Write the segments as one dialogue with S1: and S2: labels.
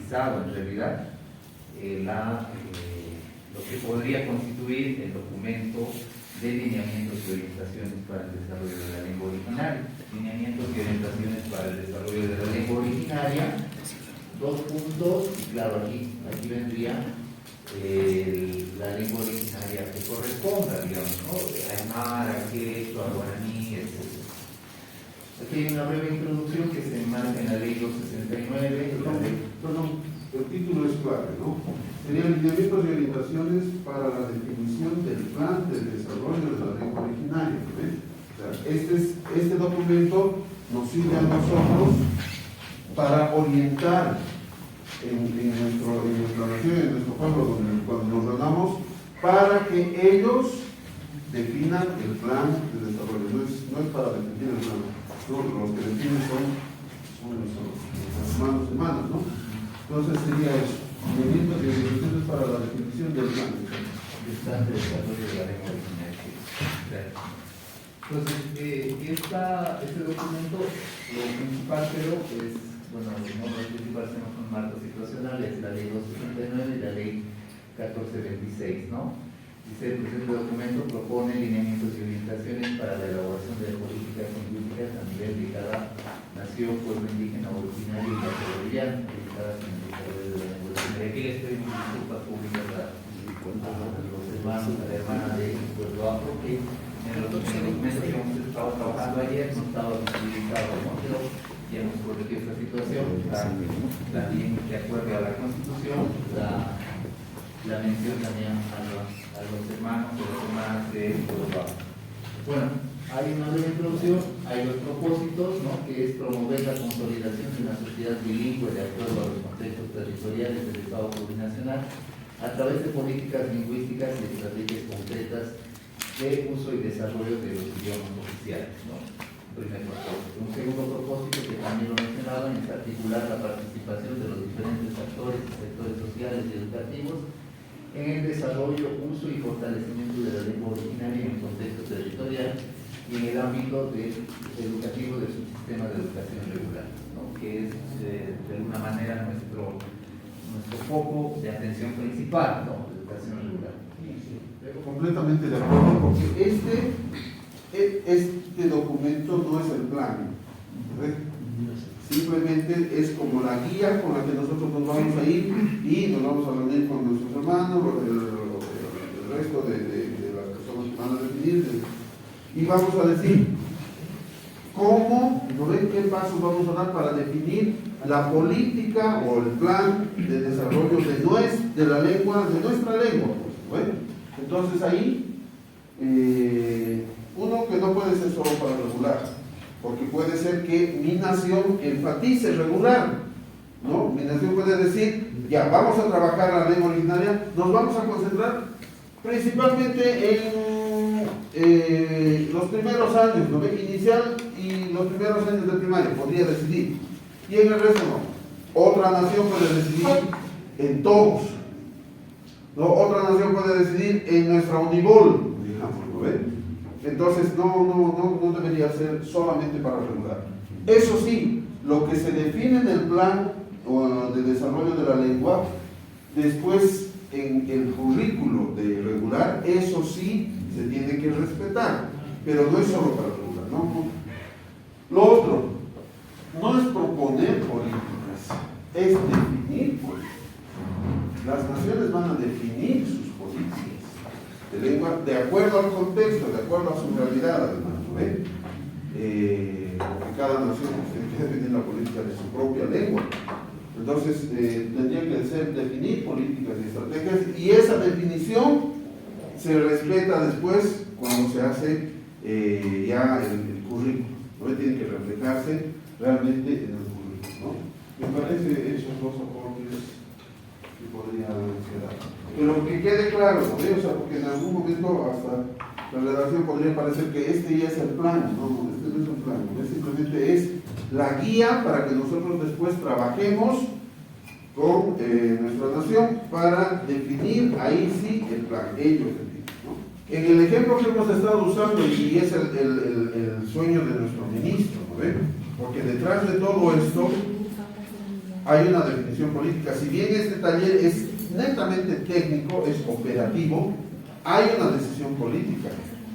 S1: sintetizado en realidad lo que podría constituir el documento de lineamientos y orientaciones para el desarrollo de la lengua originaria. Lineamientos y orientaciones para el desarrollo de la lengua originaria. 2 puntos, claro, aquí vendría la lengua originaria que corresponda, digamos, ¿no? Aymara, quechua, guaraní, etc. Aquí hay una breve introducción que se enmarca en la ley 269.
S2: Perdón, el título es clave, ¿no? Serían lineamientos y orientaciones para la definición del plan de desarrollo de la lengua originaria, ¿no? O sea, este documento nos sirve a nosotros para orientar en nuestra nación, en nuestro pueblo, cuando nos reunamos, para que ellos definan el plan de desarrollo. No es para definir el plan. Los que definen son los hermanos y hermanas, ¿no? Entonces sería eso, lineamientos y orientaciones para la definición del plan
S1: de desarrollo de la lengua originaria. Entonces, este documento, lo principal, pero es, bueno, lo principal son marcos situacionales, la ley 269 y la ley 1426, ¿no? Dice, el presente documento propone lineamientos y orientaciones para la elaboración de políticas lingüísticas a nivel de cada nación, pueblo indígena originario y boliviano, dedicadas en el desarrollo de la lengua originaria. Aquí les estoy en disculpas públicas a los hermanos, a la hermana de Pueblo Afro, que en los documentos que hemos estado trabajando ayer no estaba visibilizado, ¿no? Pero ya hemos corregido esta situación, está también de acuerdo a la Constitución, la mención también a los hermanos y las hermanas de Pueblo Afro. Bueno, hay una breve introducción, hay los propósitos, ¿no? Que es promover la consolidación de una sociedad bilingüe de acuerdo a los contextos territoriales del Estado plurinacional a través de políticas lingüísticas y estrategias concretas de uso y desarrollo de los idiomas oficiales, ¿no? Primer propósito. Un segundo propósito, que también lo mencionaban, es articular la participación de los diferentes actores y sectores sociales y educativos en el desarrollo, uso y fortalecimiento de la lengua originaria en el contexto territorial y en el ámbito educativo de su sistema de educación regular, ¿no? Que es de alguna manera nuestro foco de atención principal, ¿no? La educación regular.
S2: Completamente de acuerdo, porque este documento no es el plan, ¿correcto? Simplemente es como la guía con la que nosotros nos vamos a ir y nos vamos a reunir con nuestros hermanos, el resto de las personas que van a definir, y vamos a decir cómo, ¿no ven? ¿Qué pasos vamos a dar para definir la política o el plan de desarrollo de la lengua, de nuestra lengua? ¿Bueno? Entonces ahí, uno que no puede ser solo para regular, porque puede ser que mi nación enfatice regular, ¿no? Mi nación puede decir, ya, vamos a trabajar la lengua originaria, nos vamos a concentrar principalmente en los primeros años, ¿no? Inicial y los primeros años de primaria, podría decidir, y en el resto no. Otra nación puede decidir en todos, ¿no? Otra nación puede decidir en nuestra Unibol, digamos, ¿no ven? Entonces no debería ser solamente para regular. Eso sí, lo que se define en el plan de desarrollo de la lengua, después en el currículo de regular, eso sí se tiene que respetar, pero no es solo para regular, ¿no? Lo otro, no es proponer políticas, es definir políticas. Las naciones van a definir sus políticas de lengua de acuerdo al contexto, de acuerdo a su realidad, además, ¿no ven? Porque cada nación tiene que definir la política de su propia lengua. Entonces, tendría que ser definir políticas y estrategias, y esa definición se respeta después cuando se hace ya el currículo, ¿no? Tiene que reflejarse realmente en el currículo, ¿no? Me parece esos dos aportes que podría quedar. Pero que quede claro, ¿no? O sea, porque en algún momento hasta la redacción podría parecer que este ya es el plan. No, este no es un plan, ¿no? Simplemente es la guía para que nosotros después trabajemos con nuestra nación para definir ahí sí el plan, ellos definen, ¿no? En el ejemplo que hemos estado usando, y es el sueño de nuestro ministro, ¿no ven? Porque detrás de todo esto hay una definición política. Si bien este taller es netamente técnico, es operativo, hay una decisión política,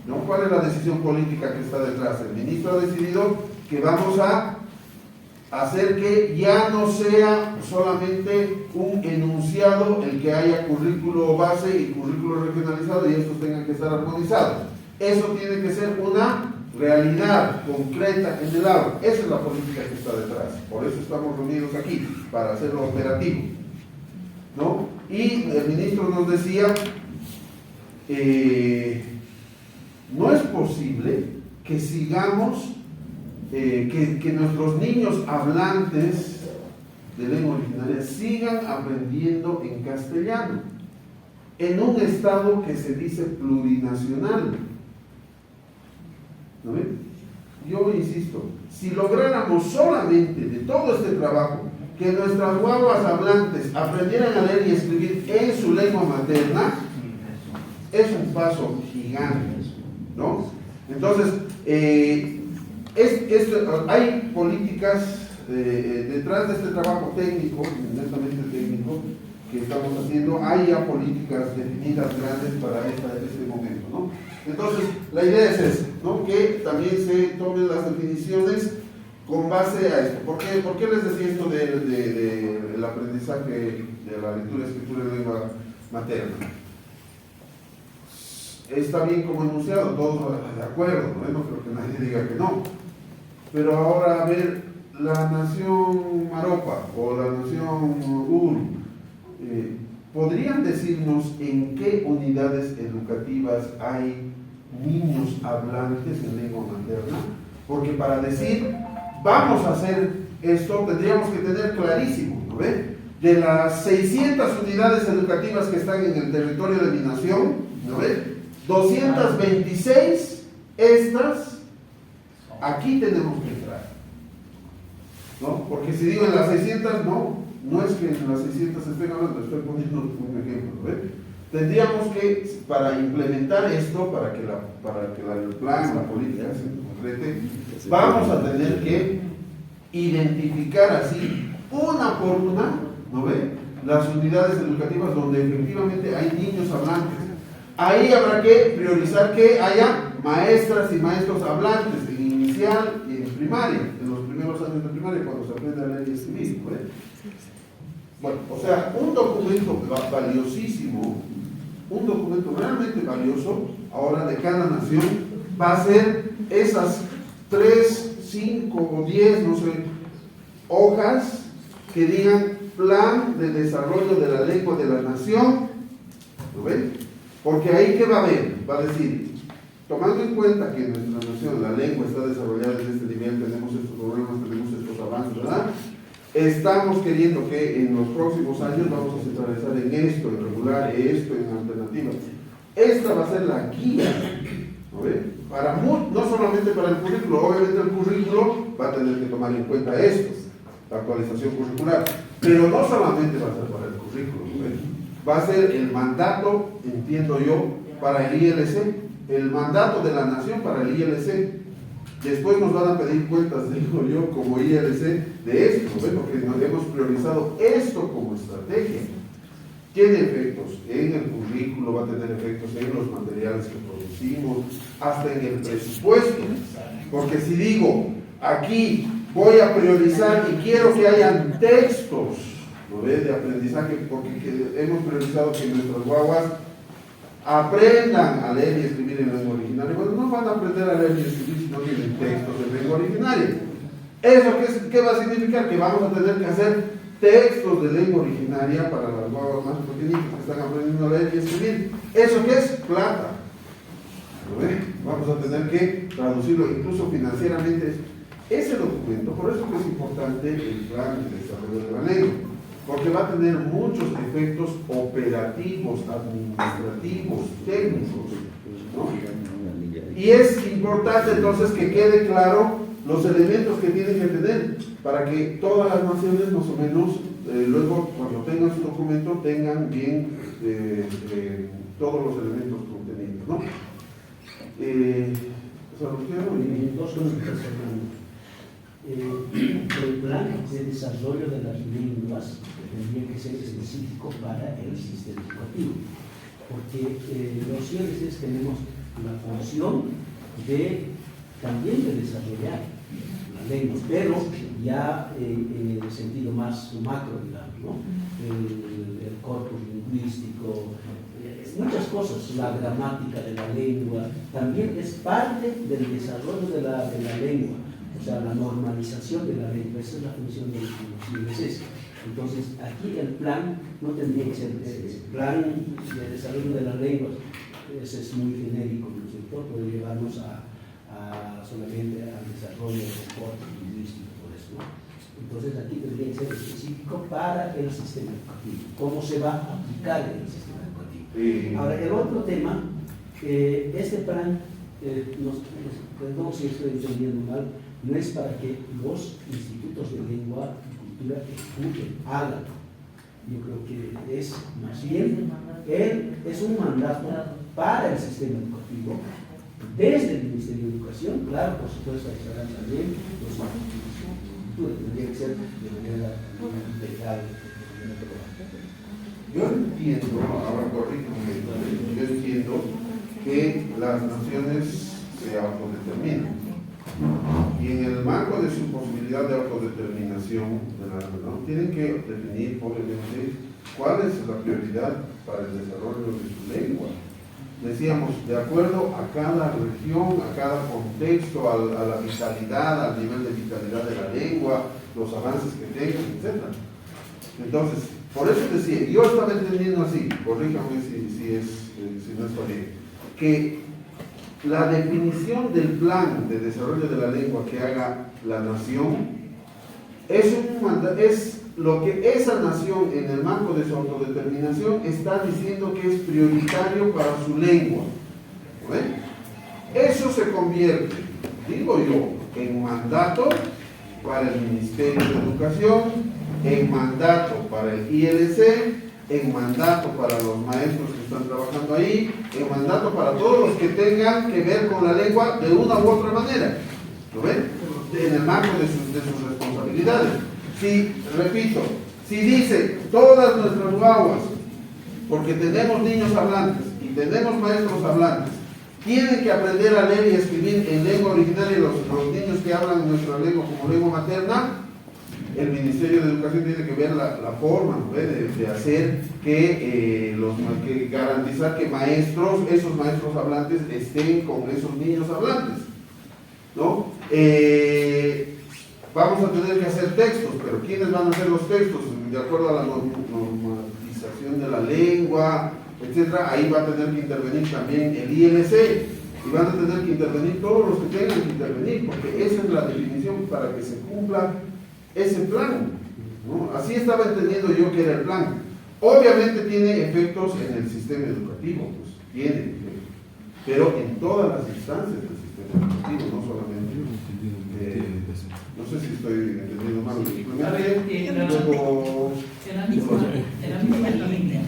S2: ¿no? ¿Cuál es la decisión política que está detrás? El ministro ha decidido que vamos a hacer que ya no sea solamente un enunciado el que haya currículo base y currículo regionalizado y estos tengan que estar armonizados. Eso tiene que ser una realidad concreta en el aula. Esa es la política que está detrás. Por eso estamos reunidos aquí, para hacerlo operativo, ¿no? Y el ministro nos decía, no es posible que sigamos, que nuestros niños hablantes de lengua originaria sigan aprendiendo en castellano, en un estado que se dice plurinacional. ¿No ven? Yo insisto, si lográramos solamente de todo este trabajo que nuestras guaguas hablantes aprendieran a leer y escribir en su lengua materna, es un paso gigante, ¿no? Entonces, hay políticas detrás de este trabajo técnico, netamente técnico, que estamos haciendo, hay ya políticas definidas grandes para este momento, ¿no? Entonces, la idea es esa, ¿no? Que también se tomen las definiciones con base a esto. ¿Por qué les decía esto del aprendizaje de la lectura y escritura en lengua materna? Está bien como enunciado, todos de acuerdo, no creo que nadie diga que no. Pero ahora, a ver, la nación Maropa o la nación Uru, ¿podrían decirnos en qué unidades educativas hay niños hablantes en lengua materna? Porque para decir, vamos a hacer esto, tendríamos que tener clarísimo, ¿no ve? De las 600 unidades educativas que están en el territorio de mi nación, ¿no ve? 226, estas, aquí tenemos que entrar, ¿no? Porque si digo en las 600, no es que en las 600 estén hablando, estoy poniendo un ejemplo, ¿no ve? Tendríamos que, para implementar esto, para que el plan, la política se concrete, vamos a tener que identificar así, una por una, ¿no ve? Las unidades educativas donde efectivamente hay niños hablantes. Ahí habrá que priorizar que haya maestras y maestros hablantes en inicial y en primaria, en los primeros años de primaria, cuando se aprende a leer y escribir, ¿no ve? Bueno, o sea, un documento valiosísimo, un documento realmente valioso, ahora de cada nación, va a ser esas 3, 5 o 10, no sé, hojas que digan plan de desarrollo de la lengua de la nación, ¿lo ven? Porque ahí, ¿qué va a haber? Va a decir, tomando en cuenta que en nuestra nación la lengua está desarrollada en este nivel, tenemos estos problemas, tenemos estos avances, ¿verdad? Estamos queriendo que en los próximos años vamos a centralizar en esto, en regular esto, en alternativas. Esta va a ser la guía, ¿no ve? No solamente para el currículo, obviamente el currículo va a tener que tomar en cuenta esto, la actualización curricular, pero no solamente va a ser para el currículo, ¿no ve? Va a ser el mandato, entiendo yo, para el ILC, el mandato de la nación para el ILC. Después nos van a pedir cuentas, digo yo, como ILC, de esto, ¿no? Porque nos hemos priorizado esto como estrategia. Tiene efectos en el currículo, va a tener efectos en los materiales que producimos, hasta en el presupuesto. Porque si digo, aquí voy a priorizar y quiero que hayan textos, ¿no ve? De aprendizaje, porque hemos priorizado que nuestras guaguas aprendan a leer y escribir en lengua originaria. Bueno, no van a aprender a leer y escribir si no tienen textos en lengua originaria. ¿Eso qué va a significar? Que vamos a tener que hacer textos de lengua originaria para las guaguas más pequeñitas que están aprendiendo a leer y escribir. ¿Eso qué es? Plata. ¿No ve? Vamos a tener que traducirlo incluso financieramente. Ese documento, por eso que es importante el plan de desarrollo de la lengua, porque va a tener muchos efectos operativos, administrativos, técnicos, ¿no? Y es importante entonces que quede claro los elementos que tienen que tener para que todas las naciones más o menos luego cuando tengan su documento tengan bien todos los elementos contenidos, ¿no?
S3: el plan de desarrollo de las lenguas tendría que ser específico para el sistema educativo, porque los ILCs tenemos la función también de desarrollar las lenguas, pero ya en el sentido más macro, digamos, ¿no? El corpus lingüístico, muchas cosas, la gramática de la lengua, también es parte del desarrollo de la lengua, o sea, la normalización de la lengua, esa es la función de los ILCs. Entonces, aquí el plan no tendría que ser plan de desarrollo de las lenguas, ese es muy genérico, ¿no es cierto? Puede llevarnos solamente al desarrollo del corpus lingüístico, por eso, ¿no? Entonces, aquí tendría que ser específico para el sistema educativo, cómo se va a aplicar en el sistema educativo. Ahora, el otro tema, este plan, perdón si estoy entendiendo mal, no es para que los institutos de lengua y cultura ejecuten, hagan. Yo creo que es más bien, es un mandato para el sistema educativo, desde el Ministerio de Educación, claro, por supuesto, estarán también los institutos de cultura, tendría que ser de manera integral.
S2: Yo entiendo, ahora corrígeme, yo entiendo que las naciones se autodeterminan. Y en el marco de su posibilidad de autodeterminación, tienen que definir, obviamente, cuál es la prioridad para el desarrollo de su lengua. Decíamos, de acuerdo a cada región, a cada contexto, a la vitalidad, al nivel de vitalidad de la lengua, los avances que tengan, etc. Entonces, por eso decía, yo estaba entendiendo así, corríjame si no está bien, que la definición del plan de desarrollo de la lengua que haga la nación es lo que esa nación en el marco de su autodeterminación está diciendo que es prioritario para su lengua. ¿Ven? Eso se convierte, digo yo, en mandato para el Ministerio de Educación, en mandato para el ILC, en mandato para los maestros que están trabajando ahí, en mandato para todos los que tengan que ver con la lengua de una u otra manera. ¿Lo ven? En el marco de sus responsabilidades. Si, repito, si dice todas nuestras guaguas, porque tenemos niños hablantes y tenemos maestros hablantes, tienen que aprender a leer y escribir en lengua originaria los niños que hablan nuestra lengua como lengua materna, el Ministerio de Educación tiene que ver la forma, ¿no?, de hacer que garantizar que esos maestros hablantes estén con esos niños hablantes, ¿no? Vamos a tener que hacer textos, pero ¿quiénes van a hacer los textos? De acuerdo a la normalización de la lengua, etcétera, ahí va a tener que intervenir también el ILC, y van a tener que intervenir todos los que tengan que intervenir, porque esa es la definición para que se cumpla ese plan, ¿no? Así estaba entendiendo yo que era el plan. Obviamente tiene efectos en el sistema educativo, pues tiene efectos, pero en todas las instancias del sistema educativo, no solamente. No sé si estoy entendiendo mal.
S4: En la misma línea,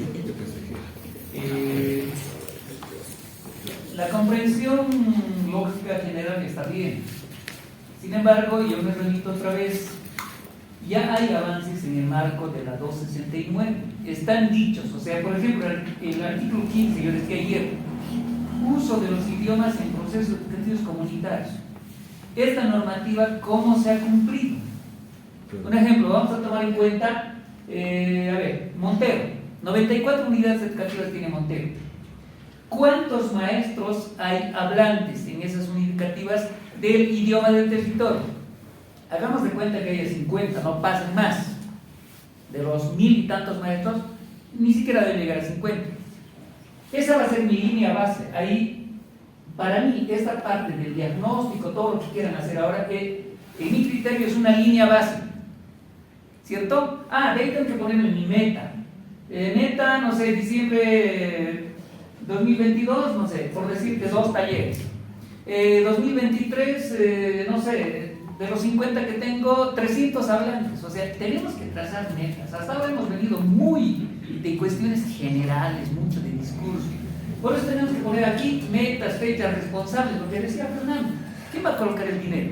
S4: la comprensión lógica general está bien. Sin embargo, yo me remito otra vez, ya hay avances en el marco de la 269, están dichos, o sea, por ejemplo, el artículo 15, yo decía ayer, uso de los idiomas en procesos educativos comunitarios. Esta normativa, ¿cómo se ha cumplido? Un ejemplo, vamos a tomar en cuenta, Montero, 94 unidades educativas tiene Montero. ¿Cuántos maestros hay hablantes en esas unidades educativas del idioma del territorio? Hagamos de cuenta que haya 50, no pasen más. De los 1000 y tantos maestros, ni siquiera deben llegar a 50. Esa va a ser mi línea base. Ahí, para mí, esta parte del diagnóstico, todo lo que quieran hacer ahora, en mi criterio es una línea base. ¿Cierto? De ahí tengo que ponerle mi meta. Meta, no sé, diciembre 2022, no sé, por decirte 2 talleres. 2023, no sé, de los 50 que tengo, 300 hablantes. O sea, tenemos que trazar metas. Hasta ahora hemos venido muy de cuestiones generales, mucho de discurso. Por eso tenemos que poner aquí metas, fechas, responsables, lo que decía Fernando. ¿Quién va a colocar el dinero?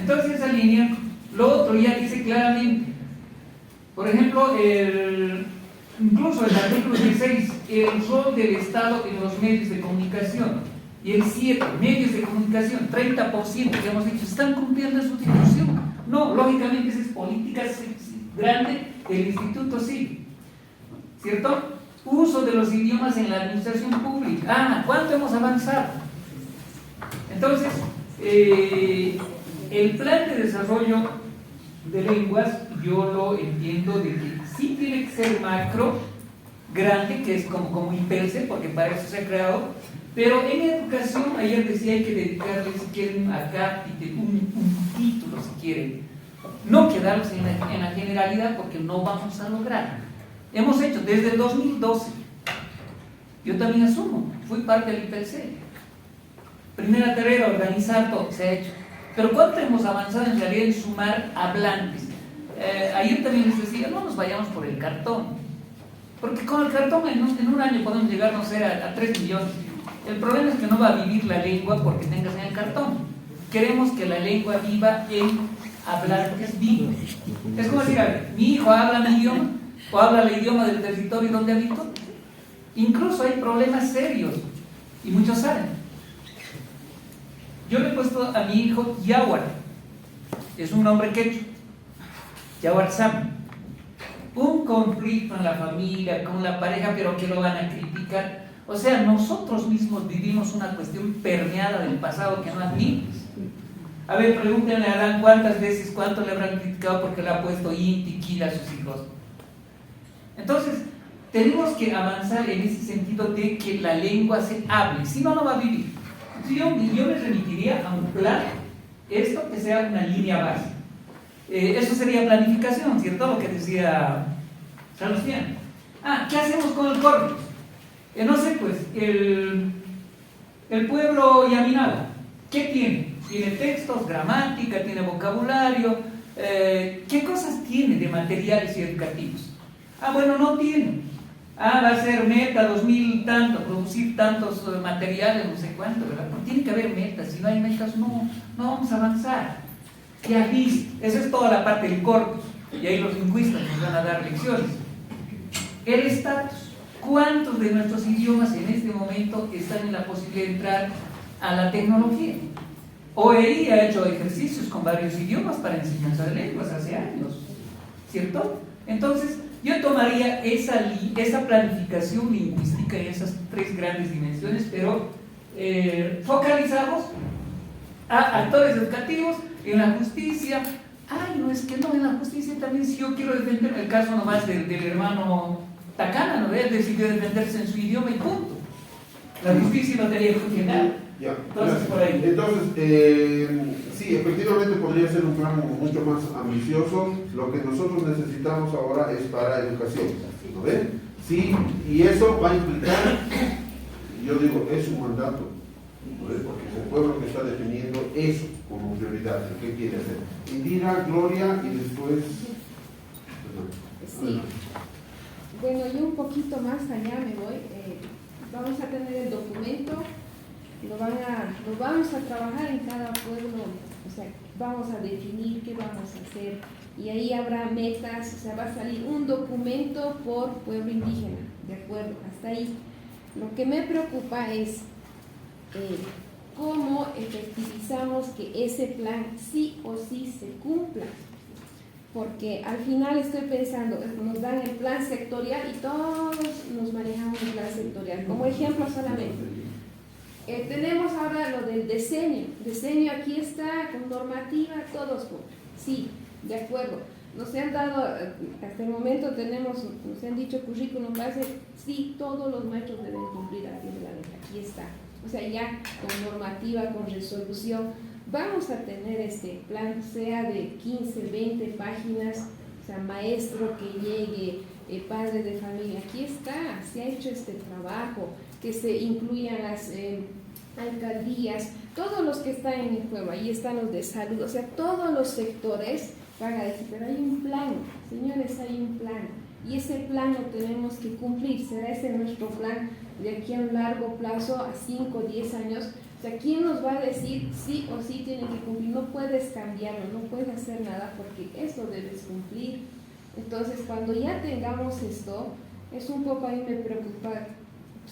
S4: Entonces esa línea, lo otro ya dice claramente, por ejemplo, incluso el artículo 16, el rol del Estado en los medios de comunicación, y el 7, medios de comunicación, 30% que hemos dicho, ¿están cumpliendo su difusión? No, lógicamente esa es política grande del Instituto Cívico, ¿cierto? Uso de los idiomas en la administración pública. ¿Cuánto hemos avanzado? Entonces, el plan de desarrollo de lenguas, yo lo entiendo de que sí tiene que ser macro, grande, que es como IPELCE, porque para eso se ha creado, pero en educación, ayer decía, hay que dedicarle, si quieren, acá un título, si quieren, no quedarnos en la generalidad, porque no vamos a lograr. Hemos hecho desde el 2012, yo también asumo, fui parte del IPELCE, primera tarea, organizar todo, se ha hecho. Pero ¿cuánto hemos avanzado en realidad en sumar hablantes? Ayer también les decía, no nos vayamos por el cartón, porque con el cartón en un año podemos llegar, no sé, a 3 millones. El problema es que no va a vivir la lengua porque tengas en el cartón. Queremos que la lengua viva en hablantes vivos. Es como decir, a ver, mi hijo habla mi idioma o habla el idioma del territorio donde habito. Incluso hay problemas serios y muchos saben. Yo le he puesto a mi hijo Yawar, es un nombre quechua, Yawar Sam. Un conflicto en la familia, con la pareja, pero que lo van a criticar. O sea, nosotros mismos vivimos una cuestión permeada del pasado que no admites. A ver, pregúntenle a Adán cuántas veces, cuánto le habrán criticado porque le ha puesto Inti, Kila a sus hijos. Entonces, tenemos que avanzar en ese sentido de que la lengua se hable, si no, no va a vivir. Entonces, yo me remitiría a un plan, esto que sea una línea base. Eso sería planificación, ¿cierto? Lo que decía Salustiano. ¿Qué hacemos con el corpus? No sé, pues, el pueblo yaminaba, ¿qué tiene? Tiene textos, gramática, tiene vocabulario, ¿qué cosas tiene de materiales y educativos? Bueno, no tiene. Va a ser meta 2000 tanto, producir tantos materiales, no sé cuánto, ¿verdad? No tiene que haber metas, si no hay metas no vamos a avanzar. Ya viste, esa es toda la parte del corpus, y ahí los lingüistas nos van a dar lecciones. El estatus. ¿Cuántos de nuestros idiomas en este momento están en la posibilidad de entrar a la tecnología? OEI ha hecho ejercicios con varios idiomas para enseñanza de lenguas hace años, ¿cierto? Entonces, yo tomaría esa planificación lingüística en esas 3 grandes dimensiones, pero focalizados a actores educativos, en la justicia. No, es que no, en la justicia también, si yo quiero defender el caso nomás del hermano Tacana, ¿no? Él decidió defenderse en su idioma y punto. La justicia no tenía que funcionar. Entonces, por ahí.
S2: Entonces, sí, efectivamente podría ser un plan mucho más ambicioso. Lo que nosotros necesitamos ahora es para educación, ¿no ven? Sí, y eso va a implicar, yo digo, es un mandato, ¿no ven? Porque es el pueblo que está definiendo eso como prioridad, ¿qué quiere hacer? Indira, Gloria y después...
S5: Sí. Bueno, yo un poquito más allá me voy. Vamos a tener el documento, lo vamos a trabajar en cada pueblo, o sea, vamos a definir qué vamos a hacer y ahí habrá metas, o sea, va a salir un documento por pueblo indígena, ¿de acuerdo? Hasta ahí. Lo que me preocupa es cómo efectivizamos que ese plan sí o sí se cumpla. Porque al final estoy pensando, nos dan el plan sectorial y todos nos manejamos el plan sectorial. Como ejemplo solamente, tenemos ahora lo del diseño. Diseño aquí está, con normativa, todos cumplen. Sí, de acuerdo. Nos han dado, hasta el momento nos han dicho currículum base, sí, todos los maestros deben cumplir a pie de la letra. Aquí está. O sea, ya con normativa, con resolución. Vamos a tener este plan, sea de 15, 20 páginas, o sea, maestro que llegue, padre de familia. Aquí está, se ha hecho este trabajo, que se incluyan las alcaldías, todos los que están en el pueblo, ahí están los de salud, o sea, todos los sectores van a decir, pero hay un plan, señores, hay un plan, y ese plan lo tenemos que cumplir. ¿Será ese nuestro plan de aquí a un largo plazo, a 5 o 10 años? O sea, ¿quién nos va a decir sí o sí tiene que cumplir? No puedes cambiarlo, no puedes hacer nada porque eso debes cumplir. Entonces, cuando ya tengamos esto, es un poco, a mí me preocupa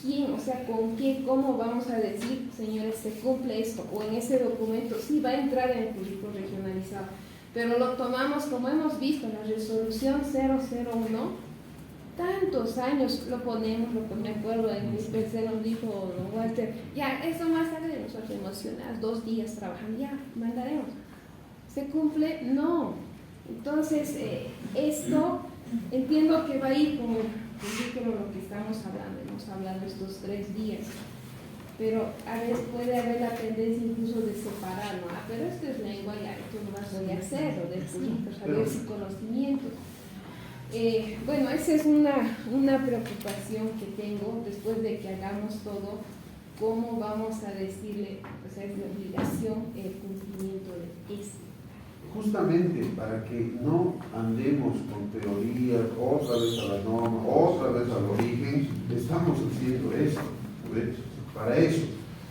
S5: quién, o sea, con quién, cómo vamos a decir, señores, se cumple esto, o en ese documento sí va a entrar en el currículo regionalizado, pero lo tomamos, como hemos visto, la resolución 001, tantos años lo ponemos, lo que me acuerdo en mis PC nos dijo don Walter, ya, eso más tarde nosotros emocionados, 2 días trabajando, ya, mandaremos. ¿Se cumple? No. Entonces, esto entiendo que va a ir como lo que estamos hablando, hemos hablado estos 3 días, pero a veces puede haber la tendencia incluso de separar, ¿no? Ah, pero esto es lengua, ya, esto no vas a hacer, o del currículo, saber si conocimientos. Bueno, esa es una preocupación que tengo después de que hagamos todo, cómo vamos a decirle, o sea, es de obligación el cumplimiento de este.
S2: Justamente para que no andemos con teorías, otra vez a la norma, otra vez al origen, estamos haciendo esto, ¿ves? Para eso.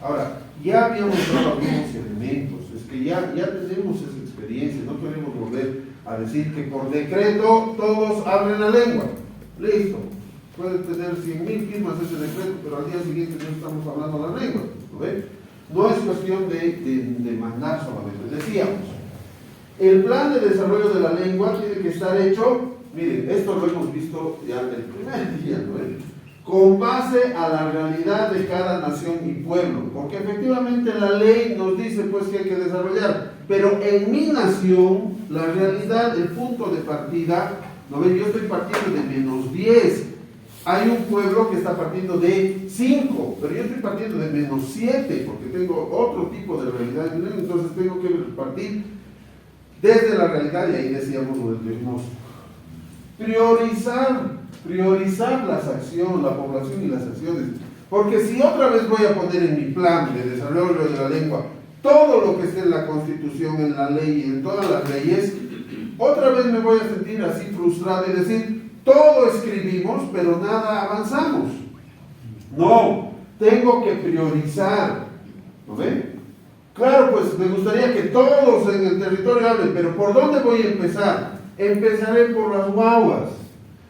S2: Ahora, ya habíamos dado algunos elementos, es que ya tenemos esa experiencia, no queremos volver a decir que por decreto todos hablen la lengua. Listo. Puede tener 100.000 firmas ese decreto, pero al día siguiente no estamos hablando la lengua. ¿No ves? No es cuestión de mandar solamente. Decíamos, el plan de desarrollo de la lengua tiene que estar hecho, miren, esto lo hemos visto ya el primer día, ¿no ves? Con base a la realidad de cada nación y pueblo, porque efectivamente la ley nos dice pues que hay que desarrollar, pero en mi nación, la realidad, el punto de partida, ¿no ven? Yo estoy partiendo de -10, hay un pueblo que está partiendo de 5, pero yo estoy partiendo de -7, porque tengo otro tipo de realidad, entonces tengo que partir desde la realidad, y ahí decíamos lo del diagnóstico. Priorizar las acciones, la población y las acciones, porque si otra vez voy a poner en mi plan de desarrollo de la lengua todo lo que esté en la Constitución, en la ley y en todas las leyes, otra vez me voy a sentir así frustrado y decir, todo escribimos, pero nada avanzamos. No, tengo que priorizar, ¿no ven? Claro, pues me gustaría que todos en el territorio hablen, pero ¿por dónde voy a empezar? Empezaré por las guaguas.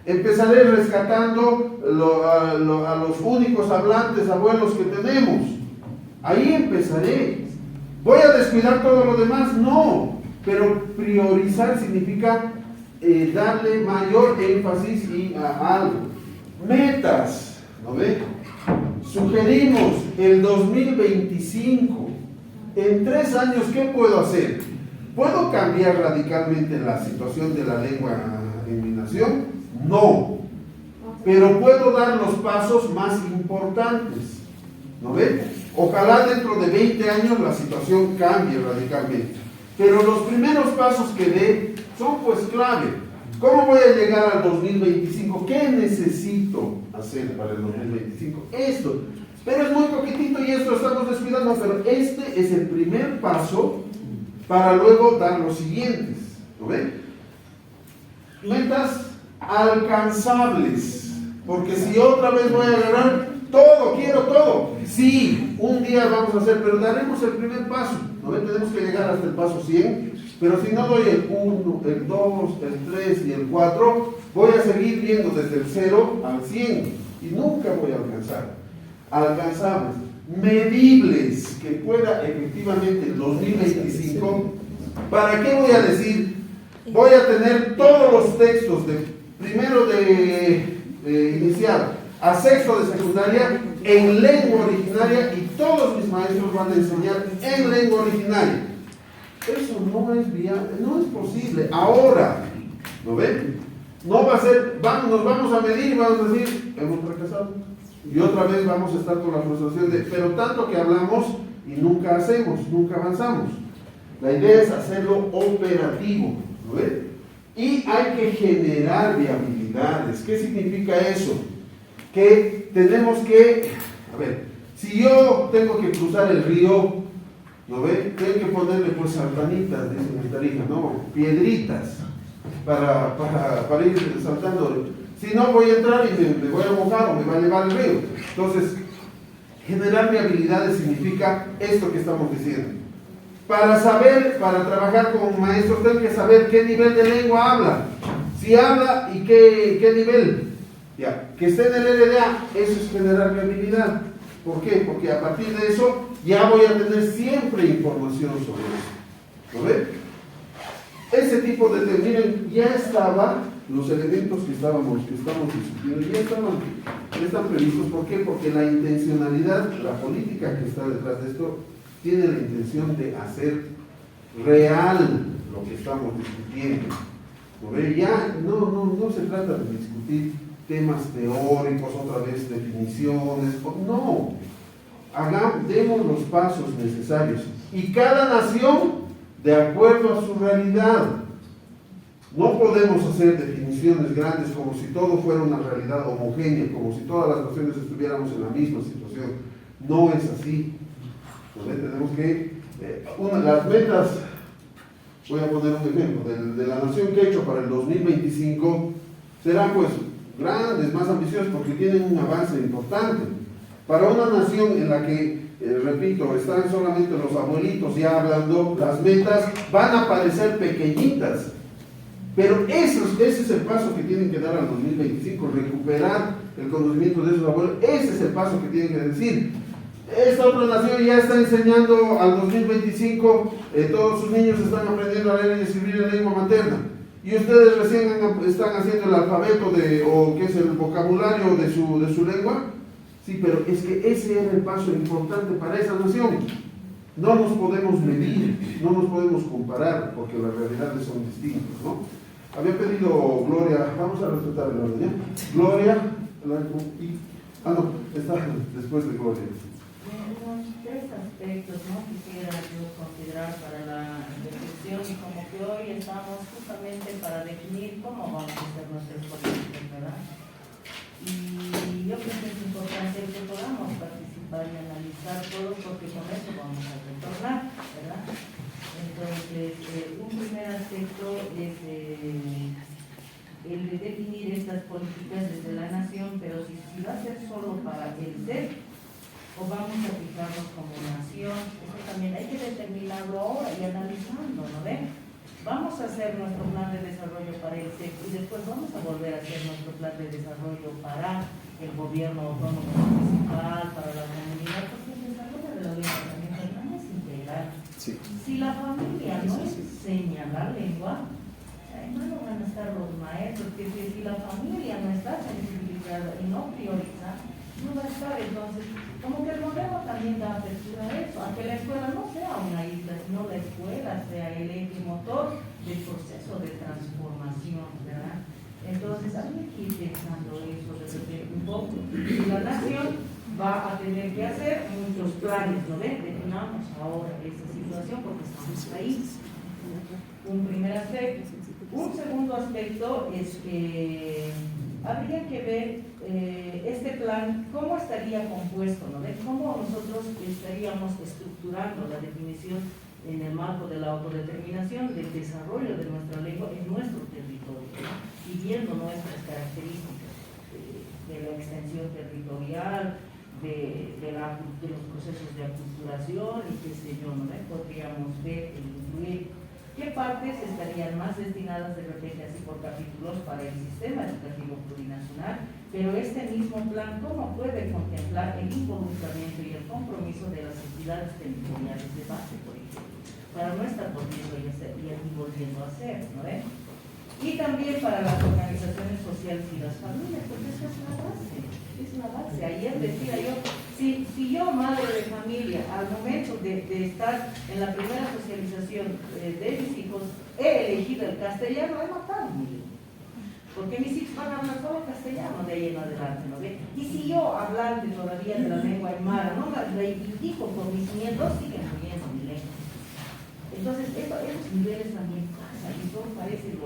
S2: Empezaré rescatando a los únicos hablantes, abuelos que tenemos. Ahí empezaré. ¿Voy a descuidar todo lo demás? No. Pero priorizar significa darle mayor énfasis a algo. Metas, ¿no ve? Sugerimos el 2025. En 3 años, ¿qué puedo hacer? ¿Puedo cambiar radicalmente la situación de la lengua en mi nación? No, pero puedo dar los pasos más importantes, ¿no ven? Ojalá dentro de 20 años la situación cambie radicalmente, pero los primeros pasos que dé son pues clave. ¿Cómo voy a llegar al 2025? ¿Qué necesito hacer para el 2025? Esto, pero es muy poquitito y esto estamos descuidando, pero este es el primer paso para luego dar los siguientes, ¿no ven? Metas alcanzables, porque si otra vez voy a agarrar todo, quiero todo, sí, un día vamos a hacer, pero daremos el primer paso, ¿no ven? Tenemos que llegar hasta el paso 100, pero si no doy el 1, el 2, el 3 y el 4, voy a seguir viendo desde el 0 al 100 y nunca voy a alcanzar. Alcanzables, medibles, que pueda efectivamente el 2025, ¿para qué voy a decir? Voy a tener todos los textos de primero de inicial a sexto de secundaria en lengua originaria y todos mis maestros van a enseñar en lengua originaria. Eso no es viable, no es posible. Ahora, ¿no ven? No va a ser, nos vamos a medir y vamos a decir, hemos fracasado. Y otra vez vamos a estar con la frustración de, pero tanto que hablamos y nunca hacemos, nunca avanzamos. La idea es hacerlo operativo, ¿no ven? Y hay que generar viabilidades. ¿Qué significa eso? Que tenemos que, a ver, si yo tengo que cruzar el río, ¿no ve? Tengo que ponerle pues saltanitas, dicen en Tarija, ¿no? Piedritas para ir saltando. Si no voy a entrar y me voy a mojar o me va a llevar el río. Entonces, Generar viabilidades significa esto que estamos diciendo. Para saber, para trabajar con maestros, tengo que saber qué nivel de lengua habla. Si habla y qué nivel. Ya, que esté en el RDA, eso es generar viabilidad. ¿Por qué? Porque a partir de eso ya voy a tener siempre información sobre eso. ¿Lo ven? Ese tipo de, miren, ya estaban los elementos que estamos discutiendo, ya están previstos. ¿Por qué? Porque la intencionalidad, la política que está detrás de esto, tiene la intención de hacer real lo que estamos discutiendo. ¿Lo ven? Ya no se trata de discutir temas teóricos, otra vez definiciones, no. Demos los pasos necesarios. Y cada nación de acuerdo a su realidad. No podemos hacer definiciones grandes como si todo fuera una realidad homogénea, como si todas las naciones estuviéramos en la misma situación. No es así. Entonces, tenemos que, las metas, voy a poner un ejemplo, de la nación quechua para el 2025, serán pues grandes, más ambiciosas, porque tienen un avance importante. Para una nación en la que, repito, están solamente los abuelitos ya hablando, las metas van a parecer pequeñitas. Pero ese es el paso que tienen que dar al 2025, recuperar el conocimiento de esos abuelos. Ese es el paso que tienen que decir. Esta otra nación ya está enseñando al 2025, todos sus niños están aprendiendo a leer y escribir en lengua materna. Y ustedes recién están haciendo el alfabeto o qué es el vocabulario de su lengua. Sí, pero es que ese era el paso importante para esa nación. No nos podemos medir, no nos podemos comparar, porque las realidades son distintas, ¿no? Había pedido Gloria, vamos a respetar el orden, ¿ya? Gloria, no, está después de Gloria.
S6: Unos tres aspectos, ¿no?, quisiera yo considerar para la reflexión, y como que hoy estamos justamente para definir cómo vamos a hacer nuestras políticas, ¿verdad? Y yo creo que es importante que podamos participar y analizar todo, porque con eso vamos a retornar, ¿verdad? Entonces, un primer aspecto es el de definir estas políticas desde la nación, pero si va a ser solo para el ser, o vamos a fijarnos como nación, eso también hay que determinarlo ahora y analizando, ¿no ven? Vamos a hacer nuestro plan de desarrollo para el SEC y después vamos a volver a hacer nuestro plan de desarrollo para el gobierno autónomo municipal, para la comunidad, porque el desarrollo de la lengua también es integral.
S2: Sí.
S6: Si la familia no enseña la lengua, no lo van a estar los maestros, que si la familia no está sensibilizada y no prioriza, no va a estar. Entonces, como que el modelo también da apertura a eso, a que la escuela no sea una isla, sino la escuela sea el eje motor del proceso de transformación, ¿verdad? Entonces, hay que ir pensando eso de repente un poco. Y la nación va a tener que hacer muchos planes, ¿no ven? Definamos ahora esa situación porque estamos ahí. Un primer aspecto. Un segundo aspecto es que habría que ver este plan, cómo estaría compuesto, ¿no? Cómo nosotros estaríamos estructurando la definición en el marco de la autodeterminación del desarrollo de nuestra lengua en nuestro territorio, ¿no? Y viendo nuestras características de la extensión territorial, de los procesos de aculturación y qué sé yo, ¿no? Podríamos ver e incluir qué partes estarían más destinadas de repente así por capítulos para el sistema educativo plurinacional, pero este mismo plan, ¿cómo puede contemplar el involucramiento y el compromiso de las entidades territoriales de base, por ejemplo, para no estar volviendo y volviendo a hacer, ¿no ven? Y también para las organizaciones sociales y las familias, porque esa es la base. Es la base. Ayer decía yo, si yo, madre de familia, al momento de estar en la primera socialización de mis hijos, he elegido el castellano, he matado a mi hijo. Porque mis hijos van a hablar solo castellano de ahí en adelante, ¿no ve? Y si yo, hablante todavía de la lengua aymara, no la reivindico con mis nietos, siguen muriendo mi lengua. Entonces, esos niveles también pasan, y son, parecen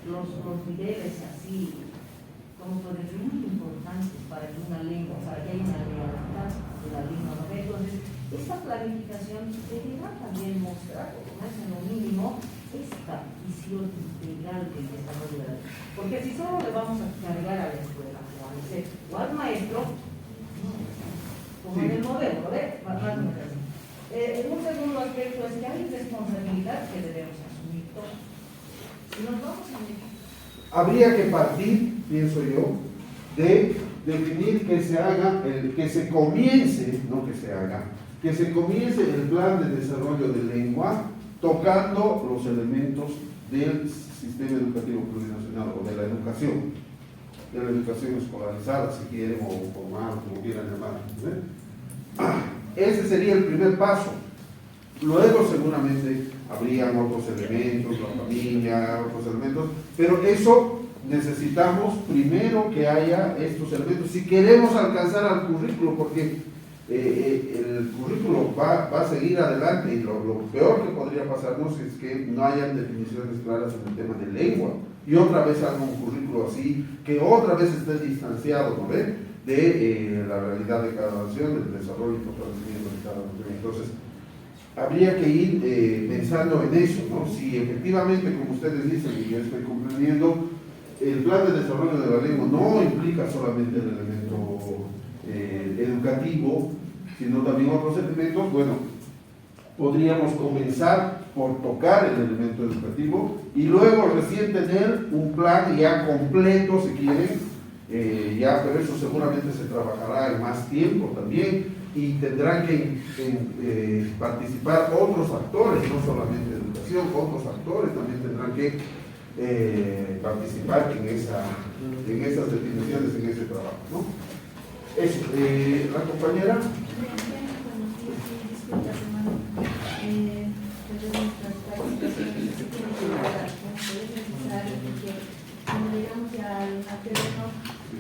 S6: los niveles así, como por decir, muy importantes para que una lengua, para que haya una realidad de la lengua, ¿no? Entonces, esta planificación deberá también mostrar, o más en lo mínimo, esta visión integral del desarrollo de la lengua. Porque si solo le vamos a cargar a la escuela, o al maestro, no. como en el modelo, ¿no ve? Más o menos así. Un segundo aspecto es que hay responsabilidad que debemos asumir todos. Si nos vamos a
S2: Habría que partir, pienso yo, de definir que se haga, que se comience, no que se haga, que se comience el plan de desarrollo de lengua tocando los elementos del sistema educativo plurinacional o de la educación escolarizada, si quieren, o formal, como quieran llamar. Ese sería el primer paso. Luego seguramente habrían otros elementos, la familia, otros elementos, pero eso necesitamos primero que haya estos elementos si queremos alcanzar al currículo, porque el currículo va a seguir adelante y lo peor que podría pasarnos es que no hayan definiciones claras en el tema de lengua y otra vez haga un currículo así, que otra vez esté distanciado, ¿no ve?, de la realidad de cada nación, del desarrollo y fortalecimiento de cada nación. Entonces, habría que ir pensando en eso, ¿no? Si efectivamente, como ustedes dicen, y yo estoy comprendiendo, el plan de desarrollo de la lengua no implica solamente el elemento educativo, sino también otros elementos. Bueno, podríamos comenzar por tocar el elemento educativo y luego recién tener un plan ya completo, si quieren, pero eso seguramente se trabajará en más tiempo también, y tendrán que participar otros actores, no solamente educación, otros actores también tendrán que participar en esas definiciones, en ese trabajo, ¿no? Eso, la compañera.
S6: Cuando llegamos ya al terreno,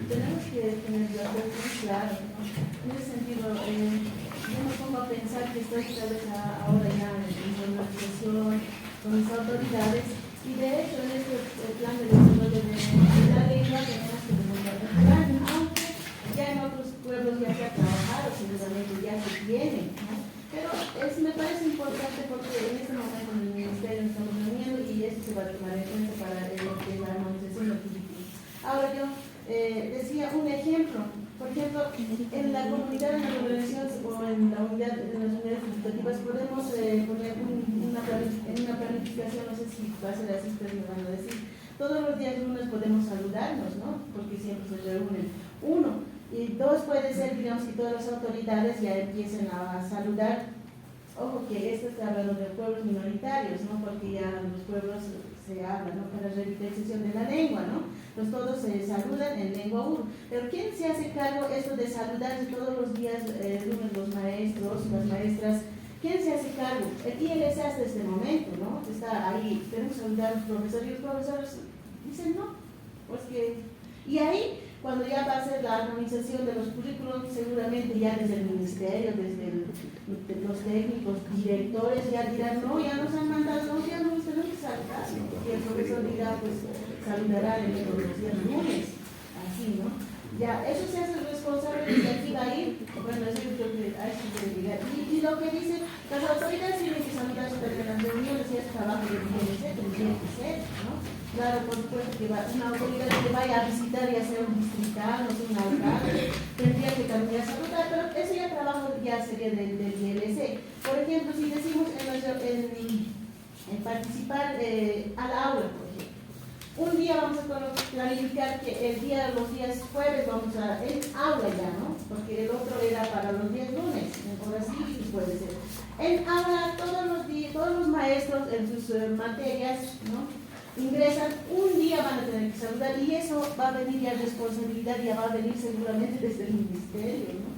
S6: tenemos que tener las cosas muy claras, ¿no? En ese sentido, yo me pongo a pensar que estoy tal vez ahora ya en conversación con mis autoridades, y de hecho en este plan de desarrollo de la lengua tenemos que demostrar el plan, aunque ya en otros pueblos ya se ha trabajado, seguramente ya se tiene, ¿no? Pero me parece importante porque en este momento en el Ministerio estamos reuniendo y esto se va a tomar en cuenta para lo que es la armonización del currículum. Ahora yo decía un ejemplo, por ejemplo, en la comunidad de la organización o en la unidad de las unidades educativas podemos poner en una planificación, no sé si va a ser así, ustedes me van a decir, todos los días lunes podemos saludarnos, ¿no? Porque siempre se reúnen uno. Y dos, puede ser, digamos, que todas las autoridades ya empiecen a saludar. Ojo que esto está hablando de pueblos minoritarios, ¿no? Porque ya en los pueblos se habla, ¿no?, para la revitalización de la lengua, ¿no? Pues todos se saludan en lengua 1. Pero ¿quién se hace cargo esto de saludarse todos los días, lunes, los maestros, las maestras? ¿Quién se hace cargo? El ILS hasta este momento, ¿no? Está ahí, tenemos que saludar a los profesores y los profesores dicen no. Pues que, y ahí, cuando ya va a ser la armonización de los currículos, seguramente ya desde el ministerio, desde los técnicos, directores, ya dirán, no, ya nos han mandado, no, ya no nos tenemos que saludar, ¿no? Y el profesor dirá, pues, saludará el los días lunes, así, ¿no? Ya, eso se hace responsable de que aquí va a ir, bueno, eso yo creo que hay que llegar. Y lo que dicen, las autoridades tienen que saludar sobre las reuniones y el trabajo de INC, tendría que ser, ¿no? Claro, por supuesto que una autoridad que vaya a visitar, ya sea un distrital, no sé, un alcalde, tendría que también saludar, pero ese ya trabajo ya sería del ILC. Por ejemplo, si decimos en participar al aula, por ejemplo, un día vamos a planificar que los días jueves vamos a el aula ya, ¿no? Porque el otro era para los días lunes, ahora sí puede ser. En aula todos los maestros en sus materias, ¿no?, ingresan, un día van a tener que saludar y eso va a venir ya responsabilidad, ya va a venir seguramente desde el ministerio, ¿no?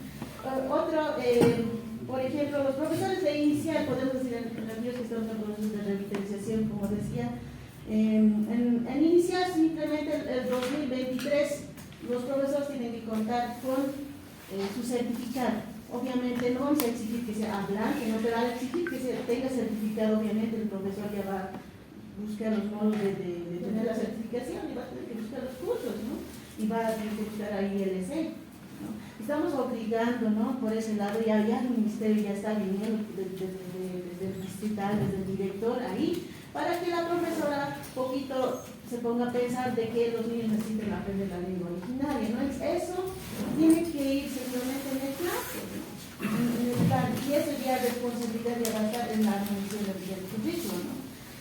S6: Por ejemplo, los profesores de inicial, podemos decir en aquellos que estamos en proceso de revitalización, como decía, en inicial simplemente el 2023 los profesores tienen que contar con su certificado. Obviamente no vamos a exigir que sea hablante, ¿no?, pero al exigir que tenga certificado, obviamente el profesor ya va a buscar los modos de tener la certificación y va a tener que buscar los cursos, ¿no? Y va a tener que buscar ahí ILC, ¿no? Estamos obligando, ¿no?, por ese lado, ya el ministerio ya está viniendo desde el distrital, desde el director ahí, para que la profesora poquito se ponga a pensar de que los niños necesitan aprender la lengua originaria, ¿no? Eso tiene que ir seguramente en el clase, ¿no?
S7: y eso ya es responsabilidad de avanzar en la armonización del currículo, ¿no?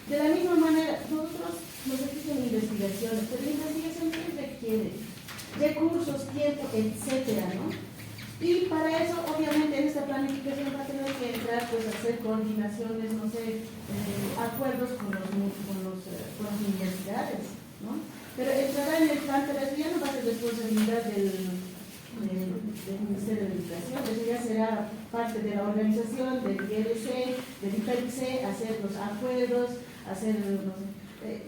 S7: De la misma manera, nosotros nos existen investigaciones, pero la investigación siempre requiere recursos, tiempo, etcétera, ¿no? Y para eso, obviamente, en esta planificación va a tener que entrar, pues, hacer coordinaciones, no sé, acuerdos con las universidades, ¿no? Pero entrará en el plan, pero eso ya no va a ser responsabilidad del Ministerio de Educación, eso ya será parte de la organización, del ILC, del IPC, hacer los acuerdos, hacer, no sé.